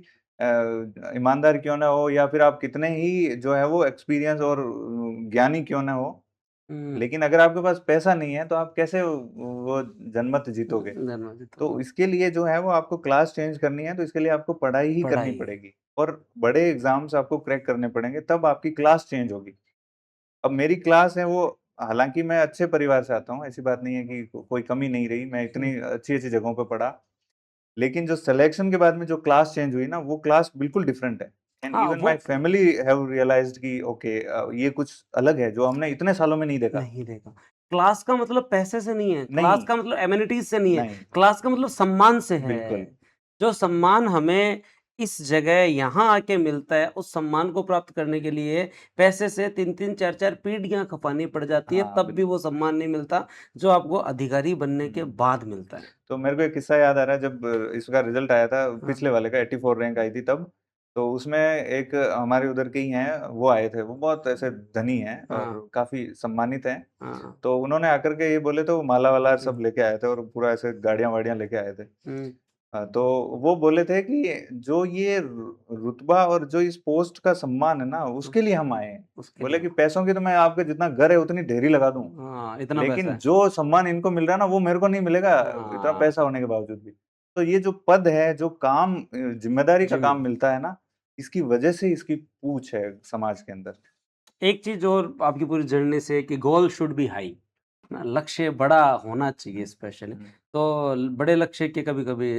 ईमानदार क्यों ना हो, या फिर आप कितने ही जो है वो एक्सपीरियंस और ज्ञानी क्यों ना हो, हुँ, लेकिन अगर आपके पास पैसा नहीं है, तो आप कैसे वो जनमत जीतोगे? धन्यवाद तो तो इसके लिए जो है वो आपको क्लास चेंज करनी है, तो इसके लिए आपको पढ़ाई ही करनी पढ़ाई। पड़ेगी, और बड़े एग्ज़ाम्स आपको क्रैक करने पड़ेंगे, तब आपकी क्लास चेंज होगी। अब मेरी क्लास है वो, हालाँकि मैं अच्छे परिवार से आता हूँ, ऐसी बात नहीं है कि कोई कमी नहीं रही, मैं हुँ, इतनी अच्छी-अच्छी जगहों पे पढ़ा। लेकिन जो सिलेक्शन के बाद में जो क्लास चेंज हुई ना, वो क्लास बिल्कुल डिफरेंट है। एंड हाँ, इवन वो माय फैमिली हैव रियलाइज्ड कि ओके, ये कुछ अलग है, जो हमने इतने सालों में नहीं देखा। नहीं रहेगा। क्लास का मतलब पैसे से नहीं है, क्लास नहीं, का मतलब एमेनिटीज़ से नहीं है, नहीं, क्लास का मतलब सम्मान से बिल्कुल। है। जो सम्मान हमें इस जगह यहाँ आके मिलता है, उस सम्मान को प्राप्त करने के लिए पैसे से 3-3 4-4 पीढ़ियाँ खपानी पड़ जाती है, हाँ, तब भी बिल्कुल। वो सम्मान नहीं मिलता, जो आपको अधिकारी बनने के हुँ। बाद मिलता है। तो मेरे को एक किस्सा याद आ रहा है, जब इसका रिज़ल्ट आया था, हाँ, पिछले वाले का 84 रैंक आई थी तब। तो उसमें एक हमारे उधर के ही हैं, वो आए थे, वो बहुत ऐसे धनी हैं हाँ, और काफ़ी सम्मानित हैं। हाँ। तो उन्होंने आकर के ये बोले, तो माला-वाला हुँ, सब लेके आए थे और पूरा ऐसे गाड़ियाँ-वाड़ियाँ लेके आए थे। हुँ, तो वो बोले थे कि जो ये रुतबा और जो इस पोस्ट का सम्मान है ना, हुँ, उसके लिए हम आए हैं। उसके बोले लिए कि पैसों की तो मैं आपके जितना घर है उतनी ढेरी लगा दूँ, हाँ, इतना पैसा लेकिन है। जो सम्मान इनको मिल रहा है ना, वो मेरे को नहीं मिलेगा, इतना हाँ, पैसा होने के बावजूद भी। तो ये जो पद है, जो काम ज़िम्मेदारी का काम ज़िम्मेदार मिलता है ना, इसकी वजह से इसकी पूछ है समाज के अंदर। एक चीज़ और आपकी पूरी जर्नी से कि गोल शुड बी हाई ना लक्ष्य बड़ा होना चाहिए स्पेशली हुँ, तो बड़े लक्ष्य के कभी-कभी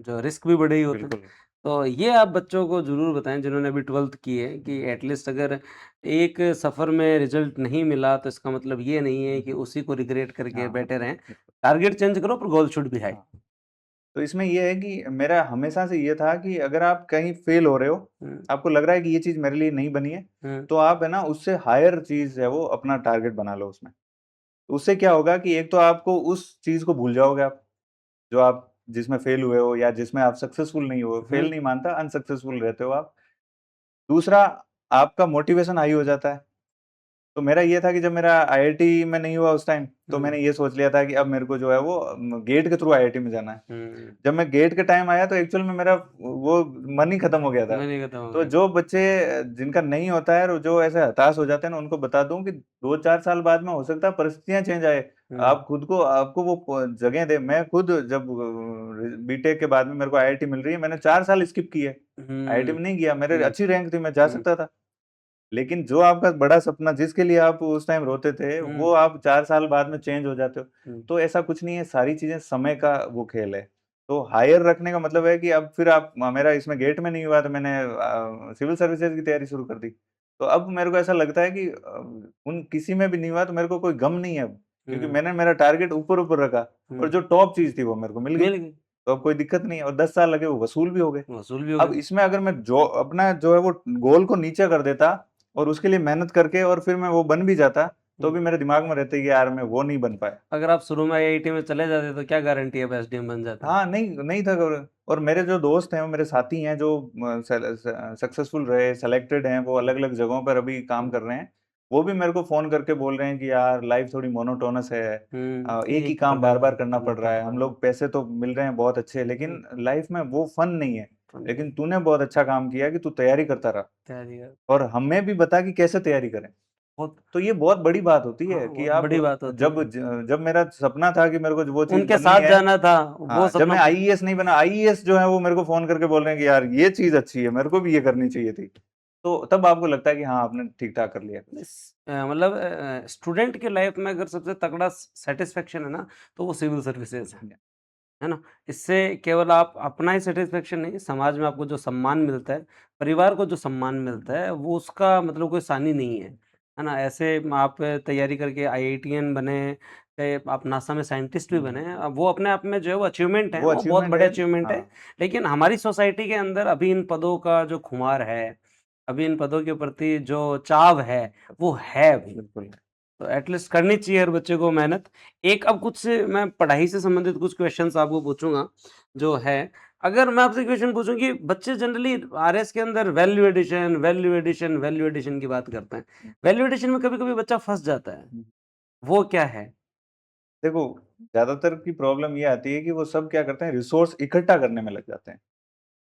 जो रिस्क भी बड़े ही होते हैं। बिल्कुल। तो ये आप बच्चों को ज़रूर बताएँ जिन्होंने अभी 12th की है कि हुँ, एटलीस्ट अगर एक सफ़र में रिज़ल्ट नहीं मिला तो इसका मतलब ये नहीं है हुँ, कि उसी को रिग्रेट करके हाँ, बैठे रहें। बिल्कुल, टारगेट चेंज करो पर गोल शुड बी हाई। हाँ। तो इसमें ये है कि मेरा हमेशा से ये था कि अगर आप कहीं फेल हो रहे हो, हुँ, आपको लग रहा है कि ये चीज़ मेरे लिए नहीं बनी है, हुँ, तो आप है ना उससे हायर चीज़ है वो अपना टारगेट बना लो उसमें। तो उससे क्या होगा कि एक तो आपको उस चीज़ को भूल जाओगे आप, जो आप जिसमें फेल हुए हो या जिसमें आप सक्सेसफुल नहीं हुए, हुँ, फेल नहीं मानता, अनसक्सेसफुल रहते हो आप। दूसरा, आपका मोटिवेशन हाई हो जाता है। तो मेरा ये था कि जब मेरा आईआईटी में नहीं हुआ उस टाइम, तो हुँ, मैंने ये सोच लिया था कि अब मेरे को जो है वो गेट के थ्रू आईआईटी में जाना है। हुँ। जब मैं गेट के टाइम आया तो एक्चुअल में मेरा वो मन ही खत्म हो गया था। मैं नहीं खत्म हो तो गया। जो बच्चे जिनका नहीं होता है और जो ऐसे हताश हो जाते हैं ना, उनको बता दूँ कि 2-4 साल बाद में हो सकता है परिस्थितियाँ चेंज आए। हुँ, आप खुद को आपको वो जगह दें। मैं खुद जब बीटेक के बाद में मेरे को आईआईटी मिल रही है, मैंने 4 साल स्किप किए। आईआईटी हुँ, में नहीं गया, मेरे हुँ, अच्छी रैंक थी, मैं जा हुँ, सकता था। लेकिन जो आपका बड़ा सपना जिसके लिए आप उस टाइम रोते थे, हुँ, वो आप 4 साल बाद में चेंज हो जाते हो। हुँ, तो ऐसा कुछ नहीं है, सारी चीज़ें समय का वो खेल है। तो हायर रखने का मतलब है कि अब फिर आप मेरा इसमें गेट में नहीं हुआ तो मैंने सिविल सर्विसेज़ की तैयारी शुरू कर दी। तो अब मेरे को ऐसा लगता है कि उन किसी में भी नहीं हुआ तो मेरे को कोई गम नहीं है अब, क्योंकि हुँ, मैंने मेरा टारगेट ऊपर-ऊपर रखा और हुँ। जो टॉप चीज़ थी वो मेरे को मिल गई। मिल गई, तो अब कोई दिक्कत नहीं है और 10 साल लगे वो वसूल भी हो गए। वसूल भी हो अब गए। इसमें अगर मैं जो अपना जो है वो गोल को नीचे कर देता और उसके लिए मेहनत करके और फिर मैं वो बन भी जाता, तो हुँ, भी मेरे दिमाग में रहता कि यार मैं वो नहीं बन पाया। अगर आप शुरू में आईआईटी में चले जाते तो क्या गारंटी है आप एसडीएम बन जाते? हाँ, नहीं नहीं था। और मेरे जो दोस्त हैं, वो मेरे साथी हैं जो सक्सेसफुल रहे, सेलेक्टेड हैं, वो अलग-अलग जगहों पर अभी काम हुँ, कर रहे हैं। वो भी मेरे को फ़ोन करके बोल रहे हैं कि यार लाइफ़ थोड़ी मोनोटोनस है। हुँ, एक ही एक ही काम प्रकार बार-बार का करना करना पड़ रहा है। पड़ता हम है। लोग पैसे तो मिल रहे हैं बहुत अच्छे, हुँ, लेकिन लाइफ़ में वो फन नहीं है। फन नहीं, लेकिन तूने बहुत अच्छा काम किया कि तू तैयारी करता रहा तैयारी कर और हमें भी बता कि कैसे तैयारी करें। बहुत तो ये बहुत बड़ी बात होती हाँ, है कि बहुत आप बड़ी बात होती जब है। जब मेरा सपना था कि मेरे को वो चीज़ उनके बननी साथ है, जाना था, वो हाँ, जब सपना मैं आईएएस नहीं बना, आईएएस जो है वो मेरे को फ़ोन करके बोल रहे हैं कि यार ये चीज़ अच्छी है, मेरे को भी ये करनी चाहिए थी। तो तब आपको लगता है कि हाँ, आपने ठीक-ठाक कर लिया कुछ। मतलब स्टूडेंट की लाइफ में अगर सबसे तगड़ा सैटिस्फैक्शन है ना, तो वो सिविल सर्विसेज है ना? इससे केवल आप अपना ही सैटिस्फैक्शन नहीं, समाज में आपको जो सम्मान मिलता है, परिवार को जो सम्मान मिलता है, वो उसका मतलब कोई सानी नहीं है ना? ऐसे आप तैयारी करके आईआईटीएन बने, चाहे आप नासा में साइंटिस्ट भी बने, वो अपने आप में जो है वो अचीवमेंट है, वो वो बहुत अचीवमेंट बड़े है। अचीवमेंट है। हाँ, लेकिन हमारी सोसाइटी के अंदर अभी इन पदों का जो खुमार है, अभी इन पदों के प्रति जो चाव है, वो है अभी। बिल्कुल। तो एटलीस्ट करनी चाहिए हर बच्चे को मेहनत। एक अब कुछ से मैं पढ़ाई से संबंधित कुछ क्वेश्चंस आपको पूछूँगा, जो है अगर मैं आपसे क्वेश्चन पूछूँ कि बच्चे जनरली आरएस के अंदर value addition, value addition, value addition की बात करते हैं। वैल्यू एडिशन में कभी-कभी बच्चा फँस जाता है, हुँ। वो क्या है? देखो, ज़्यादातर की प्रॉब्लम ये आती है कि वो सब क्या करते हैं, रिसोर्स इकट्ठा करने में लग जाते हैं।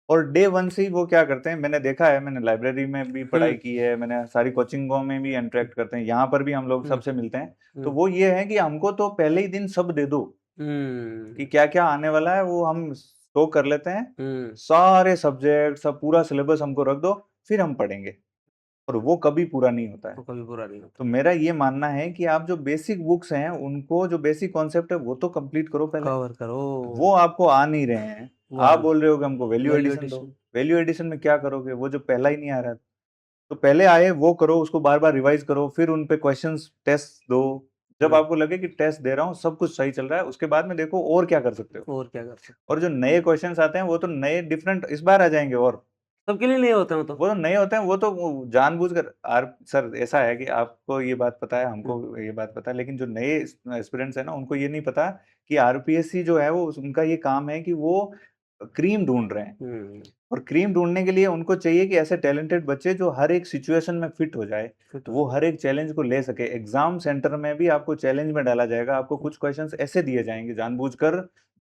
और डे 1 से ही वो क्या करते हैं, मैंने देखा है, मैंने लाइब्रेरी में भी हुँ, पढ़ाई की है, मैंने सारी कोचिंगों में भी इंटरैक्ट करते हैं, यहाँ पर भी हम लोग हुँ, सबसे मिलते हैं। तो हुँ, वो ये है कि हमको तो पहले ही दिन सब दे दो, कि हुँ, क्या-क्या आने वाला है वो हम स्टॉक कर लेते हैं। हुँ, सारे सब्जेक्ट, सब पूरा सिलेबस हमको रख दो, फिर हम पढ़ेंगे, और वो कभी पूरा नहीं होता है। वो कभी बुरा नहीं तो होता। मेरा ये मानना है कि आप जो बेसिक बुक्स हैं, उनको जो बेसिक कॉन्सेप्ट है, वो तो कंप्लीट करो पहले। कवर करो, वो आपको आ नहीं रहे हैं। वो आप आन बोल रहे हो कि हमको वैल्यू वैल्यू एडिशन दो। एडिशन। वैल्यू एडिशन में क्या करोगे? वो जो पहला ही नहीं आ रहा है। तो पहले आए वो करो, उसको बार-बार रिवाइज़ करो, फिर उन पे क्वेश्चन्स टेस्ट दो। जब हुँ, आपको लगे कि टेस्ट दे रहा हूँ, सब कुछ सही चल रहा है, उसके बाद में देखो और क्या कर सकते हो। और क्या कर सकते और हैं। जो नए क्वेश्चन्स आते हैं, वो तो नए डिफरेंट इस बार आ जाएँगे, और सबके लिए नहीं होते वो तो। वो तो नए होते हैं, वो तो वो जानबूझकर सर ऐसा है कि आपको ये बात पता है, हुँ, हमको ये बात पता है, लेकिन जो नए एस्पिरेंट्स हैं ना, उनको ये नहीं पता कि आरपीएससी जो है वो उनका ये काम है कि वो क्रीम ढूँढ रहे हैं। हुँ, और क्रीम ढूँढने के लिए उनको चाहिए कि ऐसे टैलेंटेड बच्चे जो हर एक सिचुएशन में फिट हो जाए, फिट हो वो जाए। हर एक चैलेंज को ले सके। एग्ज़ाम सेंटर में भी आपको चैलेंज में डाला जाएगा, आपको कुछ क्वेश्चन्स ऐसे दिए जाएँगे जानबूझकर,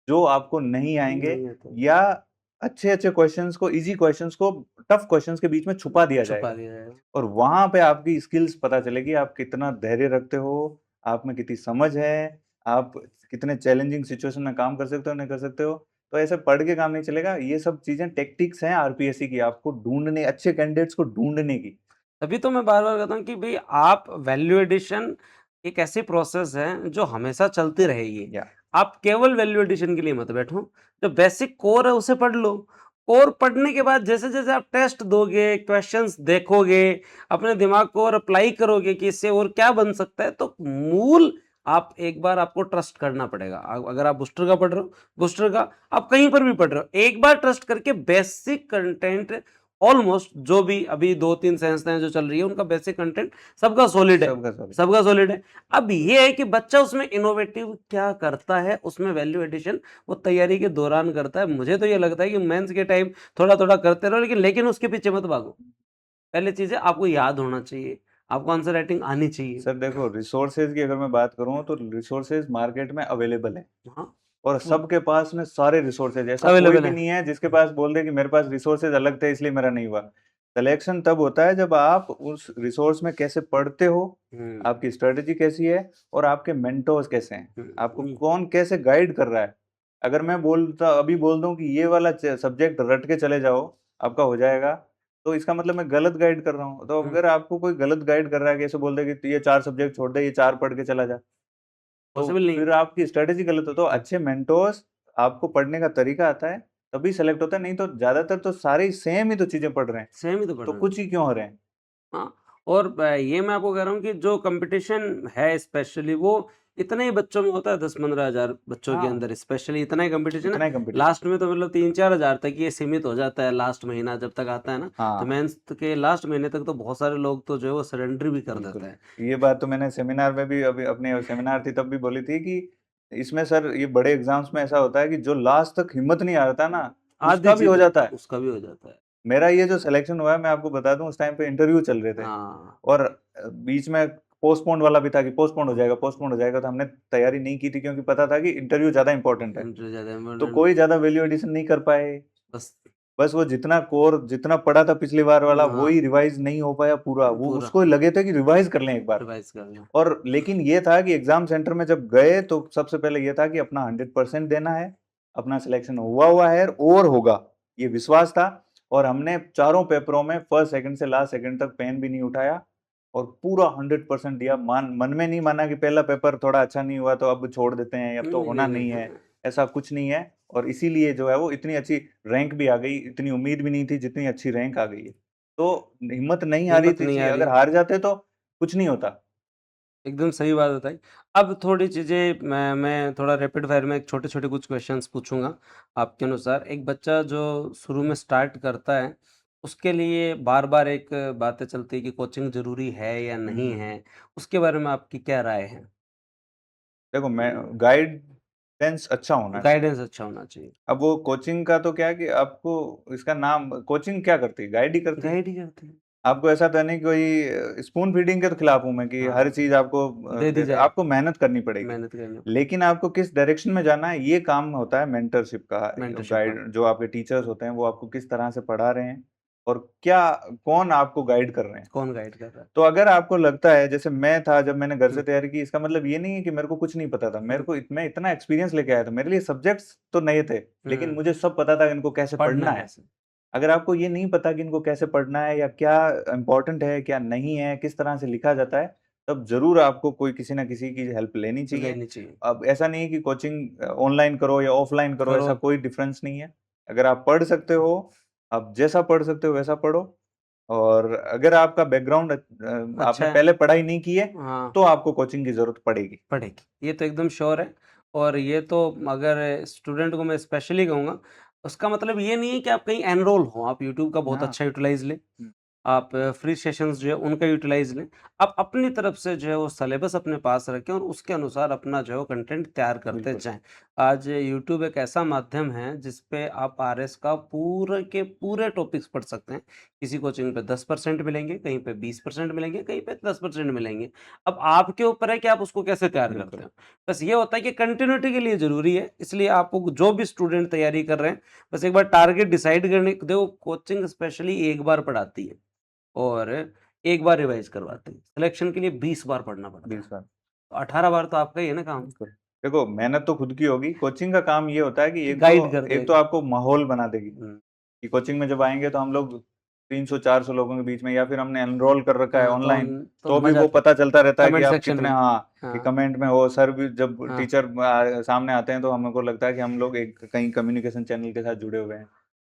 जो आपको नहीं आएँगे, नहीं होते, या अच्छे-अच्छे क्वेश्चन्स को, ईज़ी क्वेश्चन्स को टफ क्वेश्चन्स के बीच में छुपा दिया छुपा जाएगा। दिया जाएगा। और वहाँ पे आपकी स्किल्स पता चलेगी, आप कितना धैर्य रखते हो, आप में कितनी समझ है, आप कितने चैलेंजिंग सिचुएशन में काम कर सकते हो, नहीं कर सकते हो। तो ऐसे पढ़ के काम नहीं चलेगा, ये सब चीज़ें टैक्टिक्स हैं आरपीएससी की, आपको ढूँढने, अच्छे कैंडिडेट्स को ढूँढने की। तभी तो मैं बार-बार कहता हूँ कि भई आप वैल्यू एडिशन एक ऐसी प्रोसेस है जो हमेशा चलती रहेगी। या आप केवल वैल्यू एडिशन के लिए मत बैठो, जो बेसिक कोर है उसे पढ़ लो। कोर पढ़ने के बाद जैसे-जैसे आप टेस्ट दोगे, क्वेश्चन्स देखोगे, अपने दिमाग को और अप्लाई करोगे कि इससे और क्या बन सकता है, तो मूल आप एक बार आपको ट्रस्ट करना पड़ेगा। अगर आप बूस्टर का पढ़ रहे हो, बूस्टर का, आप कहीं पर भी पढ़ रहे हो, एक बार ट्रस्ट करके बेसिक कंटेंट ऑलमोस्ट जो भी अभी 2-3 संस्थाएँ जो चल रही है, उनका बेसिक कंटेंट सबका सॉलिड है, सबका सब। सबका सॉलिड है। अब ये है कि बच्चा उसमें इनोवेटिव क्या करता है, उसमें वैल्यू एडिशन वो तैयारी के दौरान करता है। मुझे तो ये लगता है कि मेंस के टाइम थोड़ा-थोड़ा करते रहो, लेकिन उसके पीछे मत भागो। पहली चीज़ है आपको याद होना चाहिए, आपको आंसर राइटिंग आनी चाहिए। सर देखो, रिसोर्सेज़ की अगर मैं बात करूँ, तो रिसोर्सेज़ मार्केट में अवेलेबल हैं, हाँ, और वो सबके पास में सारे रिसोर्सेज़, ऐसा कोई अवेलेबल भी है। नहीं है जिसके पास बोल दे कि मेरे पास रिसोर्सेज़ अलग थे इसलिए मेरा नहीं हुआ। सिलेक्शन तब होता है जब आप उस रिसोर्स में कैसे पढ़ते हो, हुँ, आपकी स्ट्रैटेजी कैसी है, और आपके मेंटोर्स कैसे हैं, हुँ, आपको हुँ, कौन कैसे गाइड कर रहा है। अगर मैं अभी बोल दूँ कि ये वाला सब्जेक्ट रट के चले जाओ, आपका हो जाएगा, तो इसका मतलब मैं गलत गाइड कर रहा हूँ। तो हुँ, अगर आपको कोई गलत गाइड कर रहा है कि ऐसे बोल दे कि ये 4 सब्जेक्ट छोड़ दे, ये 4 पढ़ के चला जा, तो पॉसिबल नहीं फिर है। आपकी स्ट्रैटेजी गलत हो। तो अच्छे मेंटोर्स, आपको पढ़ने का तरीका आता है, तभी सेलेक्ट होता है, नहीं तो ज़्यादातर तो सारे ही सेम ही तो चीज़ें पढ़ रहे हैं, सेम ही तो पढ़ तो रहे हैं। कुछ ही क्यों हो रहे हैं? हाँ, और ये मैं आपको कह रहा हूँ कि जो कॉम्पिटिशन है स्पेशली वो इतने ही बच्चों में होता है 10-15 हज़ार बच्चों के हाँ, अंदर स्पेशली इतना ही कॉम्पिटिशन है। इतना ही कॉम्पिटिशन। लास्ट में तो मतलब 3-4 हज़ार तक ये सीमित हो जाता है लास्ट महीना जब तक आता है ना, तो हाँ, मेंस के लास्ट महीने तक तो बहुत सारे लोग तो जो है वो सरेंडर भी कर देते बिल्कुल। हैं। ये बात तो मैंने सेमिनार में भी, अभी अपने सेमिनार थी तब भी बोली थी कि इसमें सर, ये बड़े एग्ज़ाम्स में ऐसा होता है कि जो लास्ट तक हिम्मत नहीं हारता ना, आधी उसका भी हो चीज़ जाता है। उसका भी हो जाता है। मेरा ये जो सिलेक्शन हुआ है, मैं आपको बता दूँ, उस टाइम पे इंटरव्यू चल रहे थे, हाँ, और बीच में पोस्टपोन्ड वाला भी था कि पोस्टपोन्ड हो जाएगा, तो हमने तैयारी नहीं की थी क्योंकि पता था कि इंटरव्यू ज़्यादा इम्पोर्टेंट है। इंटरेस्ट ज़्यादा तो इम्पोर्टेंट कोई ज़्यादा वैल्यू एडिशन नहीं कर पाए, बस बस वो जितना कोर जितना पढ़ा था पिछली बार वाला हाँ, वही रिवाइज नहीं हो पाया पूरा, वो पूरा उसको लगे थे कि रिवाइज कर लें एक बार। रिवाइज कर लें। और लेकिन ये था कि एग्जाम सेंटर में जब गए तो सबसे पहले ये था कि अपना 100% देना है, अपना सिलेक्शन हुआ है और होगा, ये विश्वास था। और हमने चारों पेपरों में फर्स्ट सेकंड से लास्ट सेकंड तक पेन भी नहीं उठाया और पूरा 100% दिया। मन में नहीं माना कि पहला पेपर थोड़ा अच्छा नहीं हुआ तो अब छोड़ देते हैं, अब तो नहीं, होना नहीं, नहीं नहीं, है, नहीं, ऐसा कुछ नहीं है। और इसीलिए जो है वो इतनी अच्छी रैंक भी आ गई, इतनी उम्मीद भी नहीं थी जितनी अच्छी रैंक आ गई है। तो हिम्मत नहीं हारी हिम्मत नहीं थी, आ अगर रही। हार जाते तो कुछ नहीं होता। एकदम सही बात बताई। अब थोड़ी चीज़ें मैं थोड़ा रैपिड फायर में छोटे-छोटे कुछ क्वेश्चंस पूछूँगा आपके अनुसार। एक बच्चा जो शुरू में स्टार्ट करता है, उसके लिए बार-बार एक बातें चलती है कि कोचिंग ज़रूरी है या नहीं हुँ। है? उसके बारे में आपकी क्या राय है? देखो मैं गाइडेंस अच्छा होना चाहिए। गाइडेंस अच्छा होना चाहिए। अब वो कोचिंग का तो क्या है कि आपको इसका नाम कोचिंग क्या करती है? गाइड ही करती है। गाइड ही करते हैं। आपको ऐसा तो नहीं कोई स्पून फीडिंग के तो खिलाफ हूँ मैं कि हर हाँ, चीज़ आपको दे दी दे दे, जाए, आपको मेहनत करनी पड़ेगी। मेहनत करनी पड़े, लेकिन आपको किस डायरेक्शन में जाना है, ये काम होता है मेंटरशिप का। मेंटरशिप का। गाइड जो आपके टीचर्स होते हैं, वो आपको किस तरह से पढ़ा रहे हैं और क्या कौन आपको गाइड कर रहे हैं। कौन गाइड कर रहा है? तो अगर आपको लगता है जैसे मैं था जब मैंने घर हुँ, से तैयारी की, इसका मतलब ये नहीं है कि मेरे को कुछ नहीं पता था। मेरे हुँ, को मैं इतना एक्सपीरियंस लेके आया था। मेरे लिए सब्जेक्ट्स तो नए थे, लेकिन हुँ, मुझे सब पता था इनको कैसे पढ़ना पढ़ना है। कैसे? अगर आपको ये नहीं पता कि इनको कैसे पढ़ना है या क्या इम्पोर्टेंट है, क्या नहीं है, किस तरह से लिखा जाता है, तब ज़रूर आपको कोई किसी न किसी की हेल्प लेनी चाहिए। लेनी चाहिए। अब ऐसा नहीं है कि कोचिंग ऑनलाइन करो या ऑफलाइन करो, करो ऐसा कोई डिफरेंस नहीं है। अगर आप पढ़ सकते हो, आप जैसा पढ़ सकते हो वैसा पढ़ो। और अगर आपका बैकग्राउंड अच्छा आपने है। पहले पढ़ाई नहीं की है, हाँ। तो आपको कोचिंग की ज़रूरत पड़ेगी। पड़ेगी। ये तो एकदम श्योर है और ये तो अगर स्टूडेंट को मैं स्पेशली कहूँगा, उसका मतलब ये नहीं है कि आप कहीं एनरोल हो, आप यूट्यूब का बहुत हाँ। अच्छा यूटिलाइज़ लें, हुँ, आप फ्री सेशंस जो है उनका यूटिलाइज़ लें। आप अपनी तरफ से जो है वो सिलेबस अपने पास रखें और उसके अनुसार अपना जो है वो कंटेंट तैयार करते बिल्कुल। जाएँ। आज यूट्यूब एक ऐसा माध्यम है जिस पे आप आरएस का पूरे के पूरे टॉपिक्स पढ़ सकते हैं। किसी कोचिंग पे 10% मिलेंगे, कहीं पे 20% मिलेंगे, कहीं पे 10% मिलेंगे। अब आपके ऊपर है कि आप उसको कैसे तैयार करते बिल्कुल। हो। बस ये होता है कि कंटिन्यूटी के लिए ज़रूरी है, इसलिए आपको जो भी स्टूडेंट तैयारी कर रहे हैं, बस एक बार टारगेट डिसाइड करने देखो कोचिंग स्पेशली एक बार पढ़ाती है और एक बार रिवाइज़ करवाती है। सिलेक्शन के लिए 20 बार पढ़ना पड़ता 20 है। साल। तो 18 बार तो आपका ही है ना काम, बिल्कुल। देखो मेहनत तो खुद की होगी, कोचिंग का काम ये होता है कि कि गाइड कर एक तो देगा। आपको माहौल बना देगी, हुँ, कि कोचिंग में जब आएँगे तो हम लोग 300-400 लोगों के बीच में या फिर हमने एनरोल कर रखा है हाँ, ऑनलाइन, तो तो भी मज़ा वो आता है। पता चलता रहता है कि कमेंट आप सेक्शन कितने में। हाँ, कि हाँ, कमेंट में हो। सर भी जब हाँ, टीचर सामने आते हैं तो हमको लगता है कि हम लोग एक कहीं कम्युनिकेशन चैनल के साथ जुड़े हुए हैं।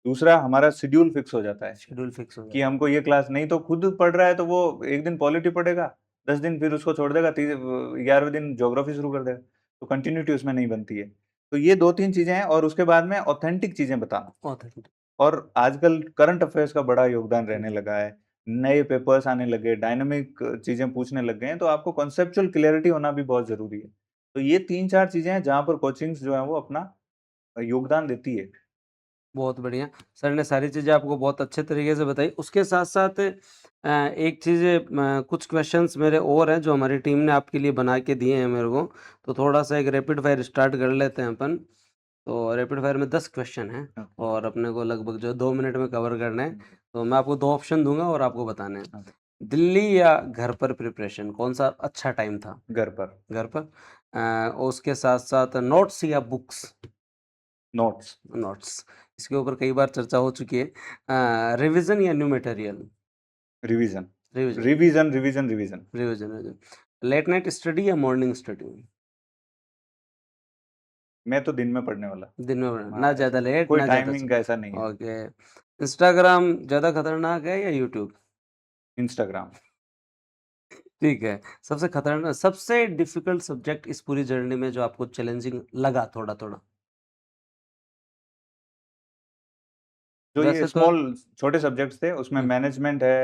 दूसरा हमारा शेड्यूल फिक्स हो जाता है। शेड्यूल फिक्स हो कि जाता है। हमको ये क्लास नहीं तो खुद पढ़ रहा है तो वो एक दिन पॉलिटी पढ़ेगा, 10 दिन फिर उसको छोड़ देगा, 11वें दिन ज्योग्राफी शुरू कर देगा, तो कंटिन्यूटी उसमें नहीं बनती है। तो ये 2-3 चीज़ें हैं और उसके बाद में ऑथेंटिक चीज़ें बताना। ऑथेंटिक। और आजकल करंट अफ़ेयर्स का बड़ा योगदान हुँ, रहने लगा है। नए पेपर्स आने लगे, डायनामिक चीज़ें पूछने लग गए हैं, तो आपको कॉन्सेप्चुअल क्लैरिटी होना भी बहुत ज़रूरी है। तो ये 3-4 चीज़ें हैं जहाँ पर कोचिंग्स जो हैं वो अपना योगदान देती है। बहुत बढ़िया। सर ने सारी चीज़ें आपको बहुत अच्छे तरीके से बताई। उसके साथ-साथ एक चीज़ कुछ क्वेश्चन्स मेरे और हैं जो हमारी टीम ने आपके लिए बना के दिए हैं मेरे को। तो थोड़ा-सा एक रैपिड फायर स्टार्ट कर लेते हैं अपन। तो रैपिड फायर में 10 क्वेश्चन हैं ओके। और अपने को लगभग जो 2 मिनट में कवर करना है। हुँ, तो मैं आपको 2 ऑप्शन दूँगा और आपको बताने हैं। ओके। दिल्ली या घर पर प्रिपरेशन कौन-सा अच्छा टाइम था? घर पर, घर पर। और उसके साथ-साथ नोट्स या बुक्स? Notes, notes. इसके ऊपर कई बार चर्चा हो चुकी है। रिविज़न या new material? Revision, revision, revision, revision, revision. Revision, revision. Late night study या मॉर्निंग स्टडी? मैं तो दिन में पढ़ने वाला। दिन में पढ़ना, हाँ, ना ऐसा ज़्यादा लेट, कोई ना ज़्यादा टाइमिंग का ऐसा नहीं है। ओके। इंस्टाग्राम ज़्यादा खतरनाक है या यूट्यूब? इंस्टाग्राम, ठीक है। सबसे डिफ़िकल्ट सब्जेक्ट इस पूरी जर्नी में जो आपको चैलेंजिंग लगा थोड़ा-थोड़ा? जो ये वैसे तो स्मॉल छोटे सब्जेक्ट्स थे उसमें हुँ, मैनेजमेंट है,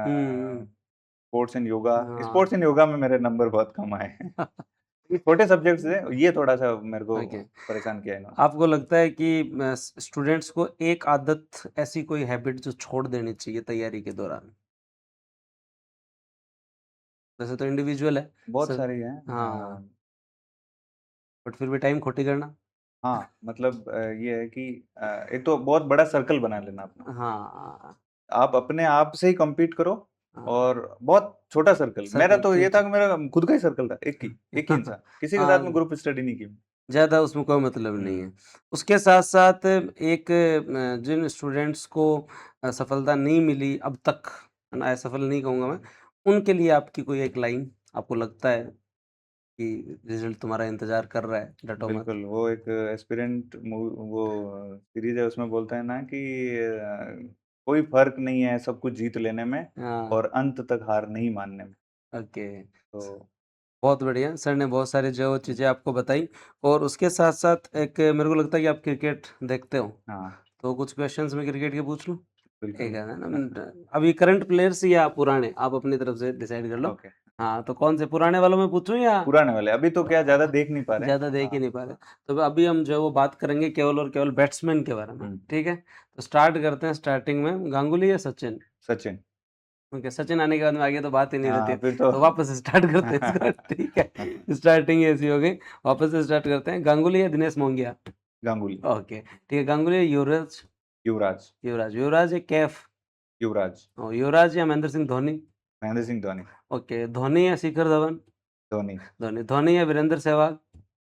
हुँ, स्पोर्ट्स एंड योगा। हाँ। स्पोर्ट्स एंड योगा में मेरे नंबर बहुत कम आए हैं। ये छोटे सब्जेक्ट्स थे, ये थोड़ा-सा मेरे को ओके। परेशान किया इन्होंने। आपको लगता है कि स्टूडेंट्स को एक आदत ऐसी कोई हैबिट जो छोड़ देनी चाहिए तैयारी के दौरान? वैसे तो इंडिविजुअल है बहुत सब सारी हैं। हाँ, बट फिर भी टाइम खोटी करना? हाँ, मतलब ये है कि एक तो बहुत बड़ा सर्कल बना लेना अपना। हाँ, आप अपने आप से ही कम्पीट करो हाँ, और बहुत छोटा सर्कल। मेरा सर्कल तो ये ठीक था है। कि मेरा खुद का ही सर्कल था, एक ही इंसान। किसी के साथ में हाँ, ग्रुप स्टडी नहीं की। ज़्यादा उसमें कोई मतलब नहीं हुँ, है। उसके साथ-साथ एक जिन स्टूडेंट्स को सफलता नहीं मिली अब तक, है ना, असफल नहीं कहूँगा मैं, उनके लिए आपकी कोई एक लाइन आपको लगता है कि रिज़ल्ट तुम्हारा इंतज़ार कर रहा है, डटो मत? बिल्कुल, वो एक एस्पिरेंट वो सीरीज़ है, उसमें बोलते हैं ना कि कोई फ़र्क नहीं है सब कुछ जीत लेने में हाँ, और अंत तक हार नहीं मानने में। ओके। तो बहुत बढ़िया, सर ने बहुत सारी जो चीज़ें आपको बताई और उसके साथ-साथ एक मेरे को लगता है कि आप क्रिकेट देखते हो, हाँ, तो कुछ क्वेश्चन्स मैं क्रिकेट के पूछ लूँ? एक बिल्कुल। है ना अभी करंट प्लेयर्स या पुराने? आप अपनी तरफ से डिसाइड कर लो। ओके, हाँ, तो कौन से पुराने वालों में पूछूँ या पुराने वाले, अभी तो क्या ज़्यादा देख नहीं पा रहे हैं। ज़्यादा देख ही हाँ, नहीं पा रहे? तो अभी हम जो है वो बात करेंगे केवल और केवल बैट्समैन के बारे में, हुँ, ठीक है? तो स्टार्ट करते हैं स्टार्टिंग में गांगुली या सचिन? सचिन। ओके, सचिन आने के बाद में आगे तो बात ही नहीं रहती, हाँ, फिर तो तो वापस से स्टार्ट करते हैं इसको, ठीक है? स्टार्टिंग ऐसी हो गई, वापस से स्टार्ट करते हैं। गांगुली या दिनेश मोंगिया? गांगुली, ओके, ठीक है, गांगुली या युवराज? युवराज, युवराज या कैफ? युवराज, युवराज या महेंद्र सिंह धोनी? महेंद्र सिंह धोनी, ओके, धोनी या शिखर धवन? धोनी, धोनी या वीरेंद्र सहवाग?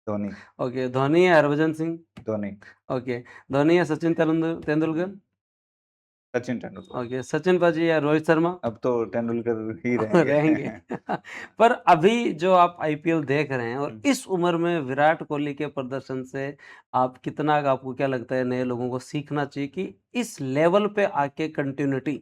धोनी, ओके, धोनी या हरभजन सिंह? धोनी, ओके, धोनी या सचिन तेंदुलकर? सचिन तेंदुलकर। ओके, सचिन पाजी या रोहित शर्मा? अब तो तेंदुलकर ही रहेंगे। रहेंगे। पर अभी जो आप आईपीएल देख रहे हैं और हुँ, इस उम्र में विराट कोहली के प्रदर्शन से आप कितना आपको क्या लगता है नए लोगों को सीखना चाहिए कि इस लेवल पे आके कंटिन्यूटी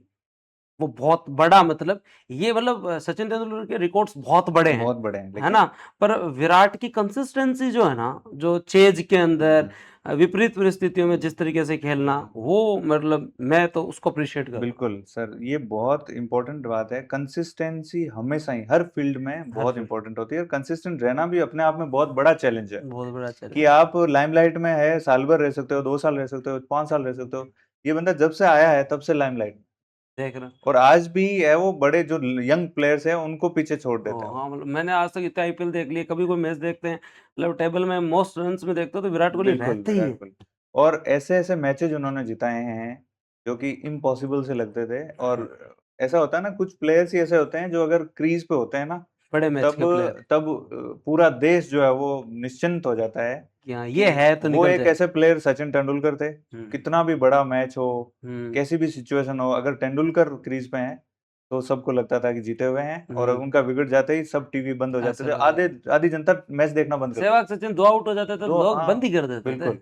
वो बहुत बड़ा मतलब ये मतलब सचिन तेंदुलकर के रिकॉर्ड्स बहुत बड़े हैं, बहुत बड़े हैं है लेकिन ना? पर विराट की कंसिस्टेंसी जो है ना, जो चेज़ के अंदर हुँ, विपरीत परिस्थितियों में जिस तरीके से खेलना, वो मतलब मैं तो उसको अप्रिशिएट करूँगा, बिल्कुल सर, ये बहुत इम्पोर्टेंट बात है। कंसिस्टेंसी हमेशा ही हर फ़ील्ड में हर बहुत फील्ड इम्पोर्टेंट होती है और कंसिस्टेंट रहना भी अपने आप में बहुत बड़ा चैलेंज है, बहुत बड़ा कि चैलेंज आप लाइमलाइट में है, साल भर रह सकते हो, 2 साल रह सकते हो, 5 साल रह सकते हो। ये बंदा जब से आया है, तब से लाइमलाइट में देख रहे हैं। और आज भी है वो बड़े जो यंग प्लेयर्स हैं, उनको पीछे छोड़ देता है ओह! वो। हाँ, मतलब मैंने आज तक इतने आईपीएल देख लिए, कभी कोई मैच देखते हैं, मतलब टेबल में मोस्ट रन्स में देखते हो तो विराट कोहली बिल्कुल, रहते ही विराट हैं। कोहली और ऐसे-ऐसे मैचेज़ उन्होंने जिताए हैं, जो कि इम्पॉसिबल से लगते थे और ऐसा होता है ना, कुछ प्लेयर्स ही ऐसे होते हैं, जो अगर क्रीज़ पे होते हैं ना, बड़े मैच तब के प्लेयर तब पूरा देश जो है वो निश्चिंत हो जाता है कि हाँ, ये कि है तो वो निकल एक जाएगा। ऐसे प्लेयर सचिन तेंदुलकर थे, हुँ, कितना भी बड़ा मैच हो, हुँ, कैसी भी सिचुएशन हो, अगर तेंदुलकर क्रीज़ पे हैं, तो सबको लगता था कि जीते हुए हैं और हुँ, उनका विकेट जाते ही सब टीवी बंद हो जाते ऐसा थे। लगा आधी जनता मैच देखना बंद कर सहवाग, देती। सचिन 2 आउट हो जाते थे, तो लोग हाँ, बंद ही कर देते थे, बिल्कुल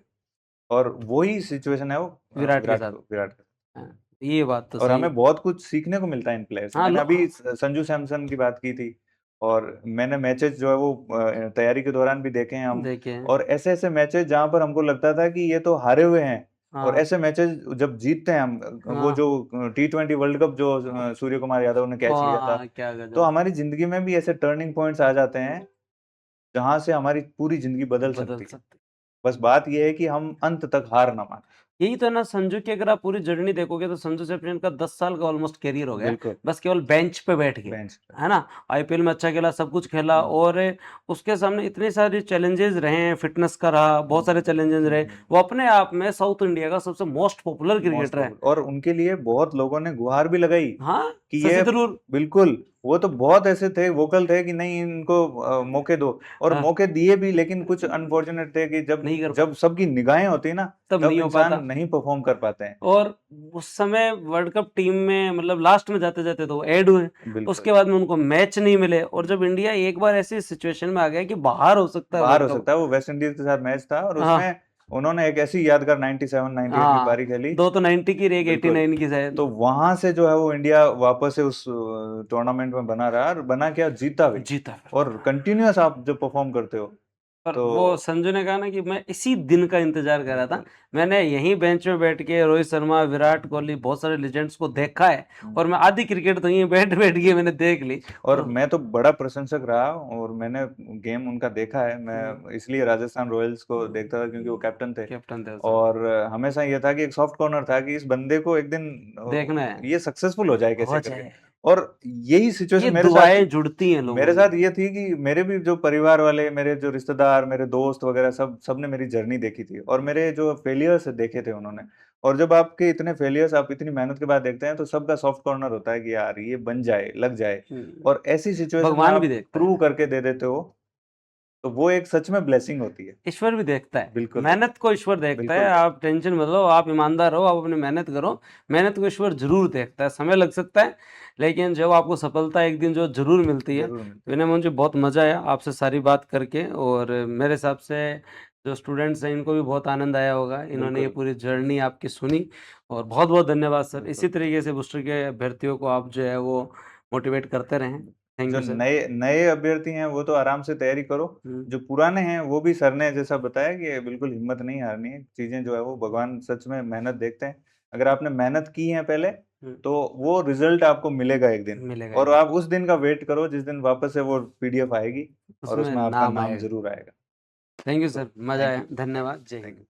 और वही सिचुएशन है वो विराट के साथ। विराट का। हाँ, ये बात तो और सही हमें बहुत कुछ सीखने को मिलता है इन प्लेयर से। हाँ, मैंने लो अभी संजू सैमसन की बात की थी और मैंने मैचेज़ जो है वो तैयारी के दौरान भी देखे हैं हम देखे हैं। और ऐसे-ऐसे मैचेज़ जहाँ पर हमको लगता था कि ये तो हारे हुए हैं और हाँ, ऐसे मैचेज़ जब जीतते हैं हम वो हाँ, जो टी20 वर्ल्ड कप जो सूर्य कुमार यादव ने कैच लिया था, वाह! क्या तो गज़ब! हमारी ज़िंदगी में भी ऐसे टर्निंग पॉइंट्स आ जाते हैं, जहाँ से हमारी पूरी ज़िंदगी बदल बदल सकती है। सकते बस बात ये है कि हम अंत तक हार ना मानें। यही तो है ना संजू की अगर आप पूरी जर्नी देखोगे तो संजू सैमसन का 10 साल का ऑलमोस्ट करियर हो गया। बिल्कुल, बस केवल बेंच पे बैठ के, बेंच पे। है ना? आईपीएल में अच्छा खेला, सब कुछ खेला हुँ, और उसके सामने इतने सारे चैलेंजेस रहे हैं, फिटनेस का रहा, बहुत सारे चैलेंजेस रहे। वो अपने आप में साउथ इंडिया का सबसे मोस्ट पॉपुलर मोस्ट क्रिकेटर है। प्रोबेबल और उनके लिए बहुत लोगों ने गुहार भी लगाई हाँ, कि शशि ये थरूर बिल्कुल, वो तो बहुत ऐसे थे, वोकल थे कि नहीं इनको मौके दो और हाँ, मौके दिए भी लेकिन कुछ अनफॉर्च्यूनेट थे कि जब नहीं कर जब पाए, सबकी निगाहें होती है ना, तब तब नहीं हो इंसान पाता। नहीं परफ़ॉर्म कर पाते हैं। और उस समय वर्ल्ड कप टीम में मतलब लास्ट में जाते-जाते तो वो ऐड हुए। बिल्कुल, उसके बाद में उनको मैच नहीं मिले और जब इंडिया एक बार ऐसी सिचुएशन में आ गया कि बाहर हो सकता है बाहर वर्ल्ड हो कप सकता है, वो वेस्ट इंडीज़ के साथ मैच था और हाँ, उसमें उन्होंने एक ऐसी यादगार 97-98 की हाँ, पारी खेली 2 तो 90 की और एक बिल्कुल, 89 की शायद तो वहाँ से जो है वो इंडिया वापस से उस टूर्नामेंट में बना रहा और बना क्या जीता भी जीता फिर। और कंटीन्यूअस आप जब परफ़ॉर्म करते हो, पर वो तो संजू ने कहा ना कि मैं इसी दिन का इंतज़ार कर रहा था। बिल्कुल। मैंने यहीं बेंच पे बैठ के रोहित शर्मा, विराट कोहली बहुत सारे लीजेंड्स को देखा है हुँ। और मैं आधी क्रिकेट तो यहीं बैठ-बैठ के मैंने देख ली और और मैं तो बड़ा प्रशंसक रहा और मैंने गेम उनका देखा है। हुँ, मैं इसलिए राजस्थान रॉयल्स को देखता था क्योंकि वो कैप्टन थे कैप्टन थे उस समय। और हमेशा ये था कि एक सॉफ्ट कॉर्नर था कि इस बंदे को एक दिन देखना है, ये सक्सेसफुल हो जाए हो कैसे करके। जाए। और यही सिचुएशन ये मेरे साथ दुआएं थी। जुड़ती हैं लोगों मेरे की। साथ ये थी कि मेरे भी जो परिवार वाले, मेरे जो रिश्तेदार, मेरे दोस्त वगैरह सबने मेरी जर्नी देखी थी और मेरे जो फेलियर्स देखे थे उन्होंने। और जब आपके इतने फेलियर्स आप इतनी मेहनत के बाद देखते हैं तो सबका सॉफ्ट कॉर्नर होता है कि यार ये बन जाए, लग जाए। हम्म, और ऐसी सिचुएशन में भगवान भी आप देखता प्रूव है, करके दे देते हो, तो वो एक सच में ब्लेसिंग होती है। ईश्वर भी देखता है, बिल्कुल, मेहनत को ईश्वर देखता है। बिल्कुल। आप टेंशन मत लो, आप ईमानदार रहो, आप अपनी मेहनत करो, मेहनत को ईश्वर जरूर देखता है। समय लग सकता है, लेकिन जब आपको सफलता एक दिन जो जरूर मिलती है। ज़रूर तो मिलती है। इन्हें मुझे बहुत मजा आया आपसे सारी बात करके, और मेरे हिसाब से जो स्टूडेंट्स हैं इनको भी बहुत आनंद आया होगा, इन्होंने ये बिल्कुल, पूरी जर्नी आपकी सुनी। और बहुत बहुत धन्यवाद सर, इसी बिल्कुल। तरीके से बूस्टर के अभ्यर्थियों को आप जो है वो मोटिवेट करते रहें। थैंक जो यू सर। नए नए अभ्यर्थी हैं वो तो आराम से तैयारी करो। हम्म, जो पुराने हैं वो भी सर ने जैसा बताया कि बिल्कुल हिम्मत नहीं हारनी है। चीज़ें जो है वो भगवान सच में मेहनत देखते हैं। अगर आपने मेहनत की है पहले, हम्म, तो वो रिज़ल्ट आपको मिलेगा एक दिन। मिलेगा और एक दिन, आप उस दिन का वेट करो जिस दिन वापस से वो पीडीएफ आएगी और उसमें उसमें आपका नाम नाम आएगा। ज़रूर आएगा। थैंक यू तो सर, मजा थैंक आया, यू, थैंक धन्यवाद, यू, जय थैंक हिंद। यू।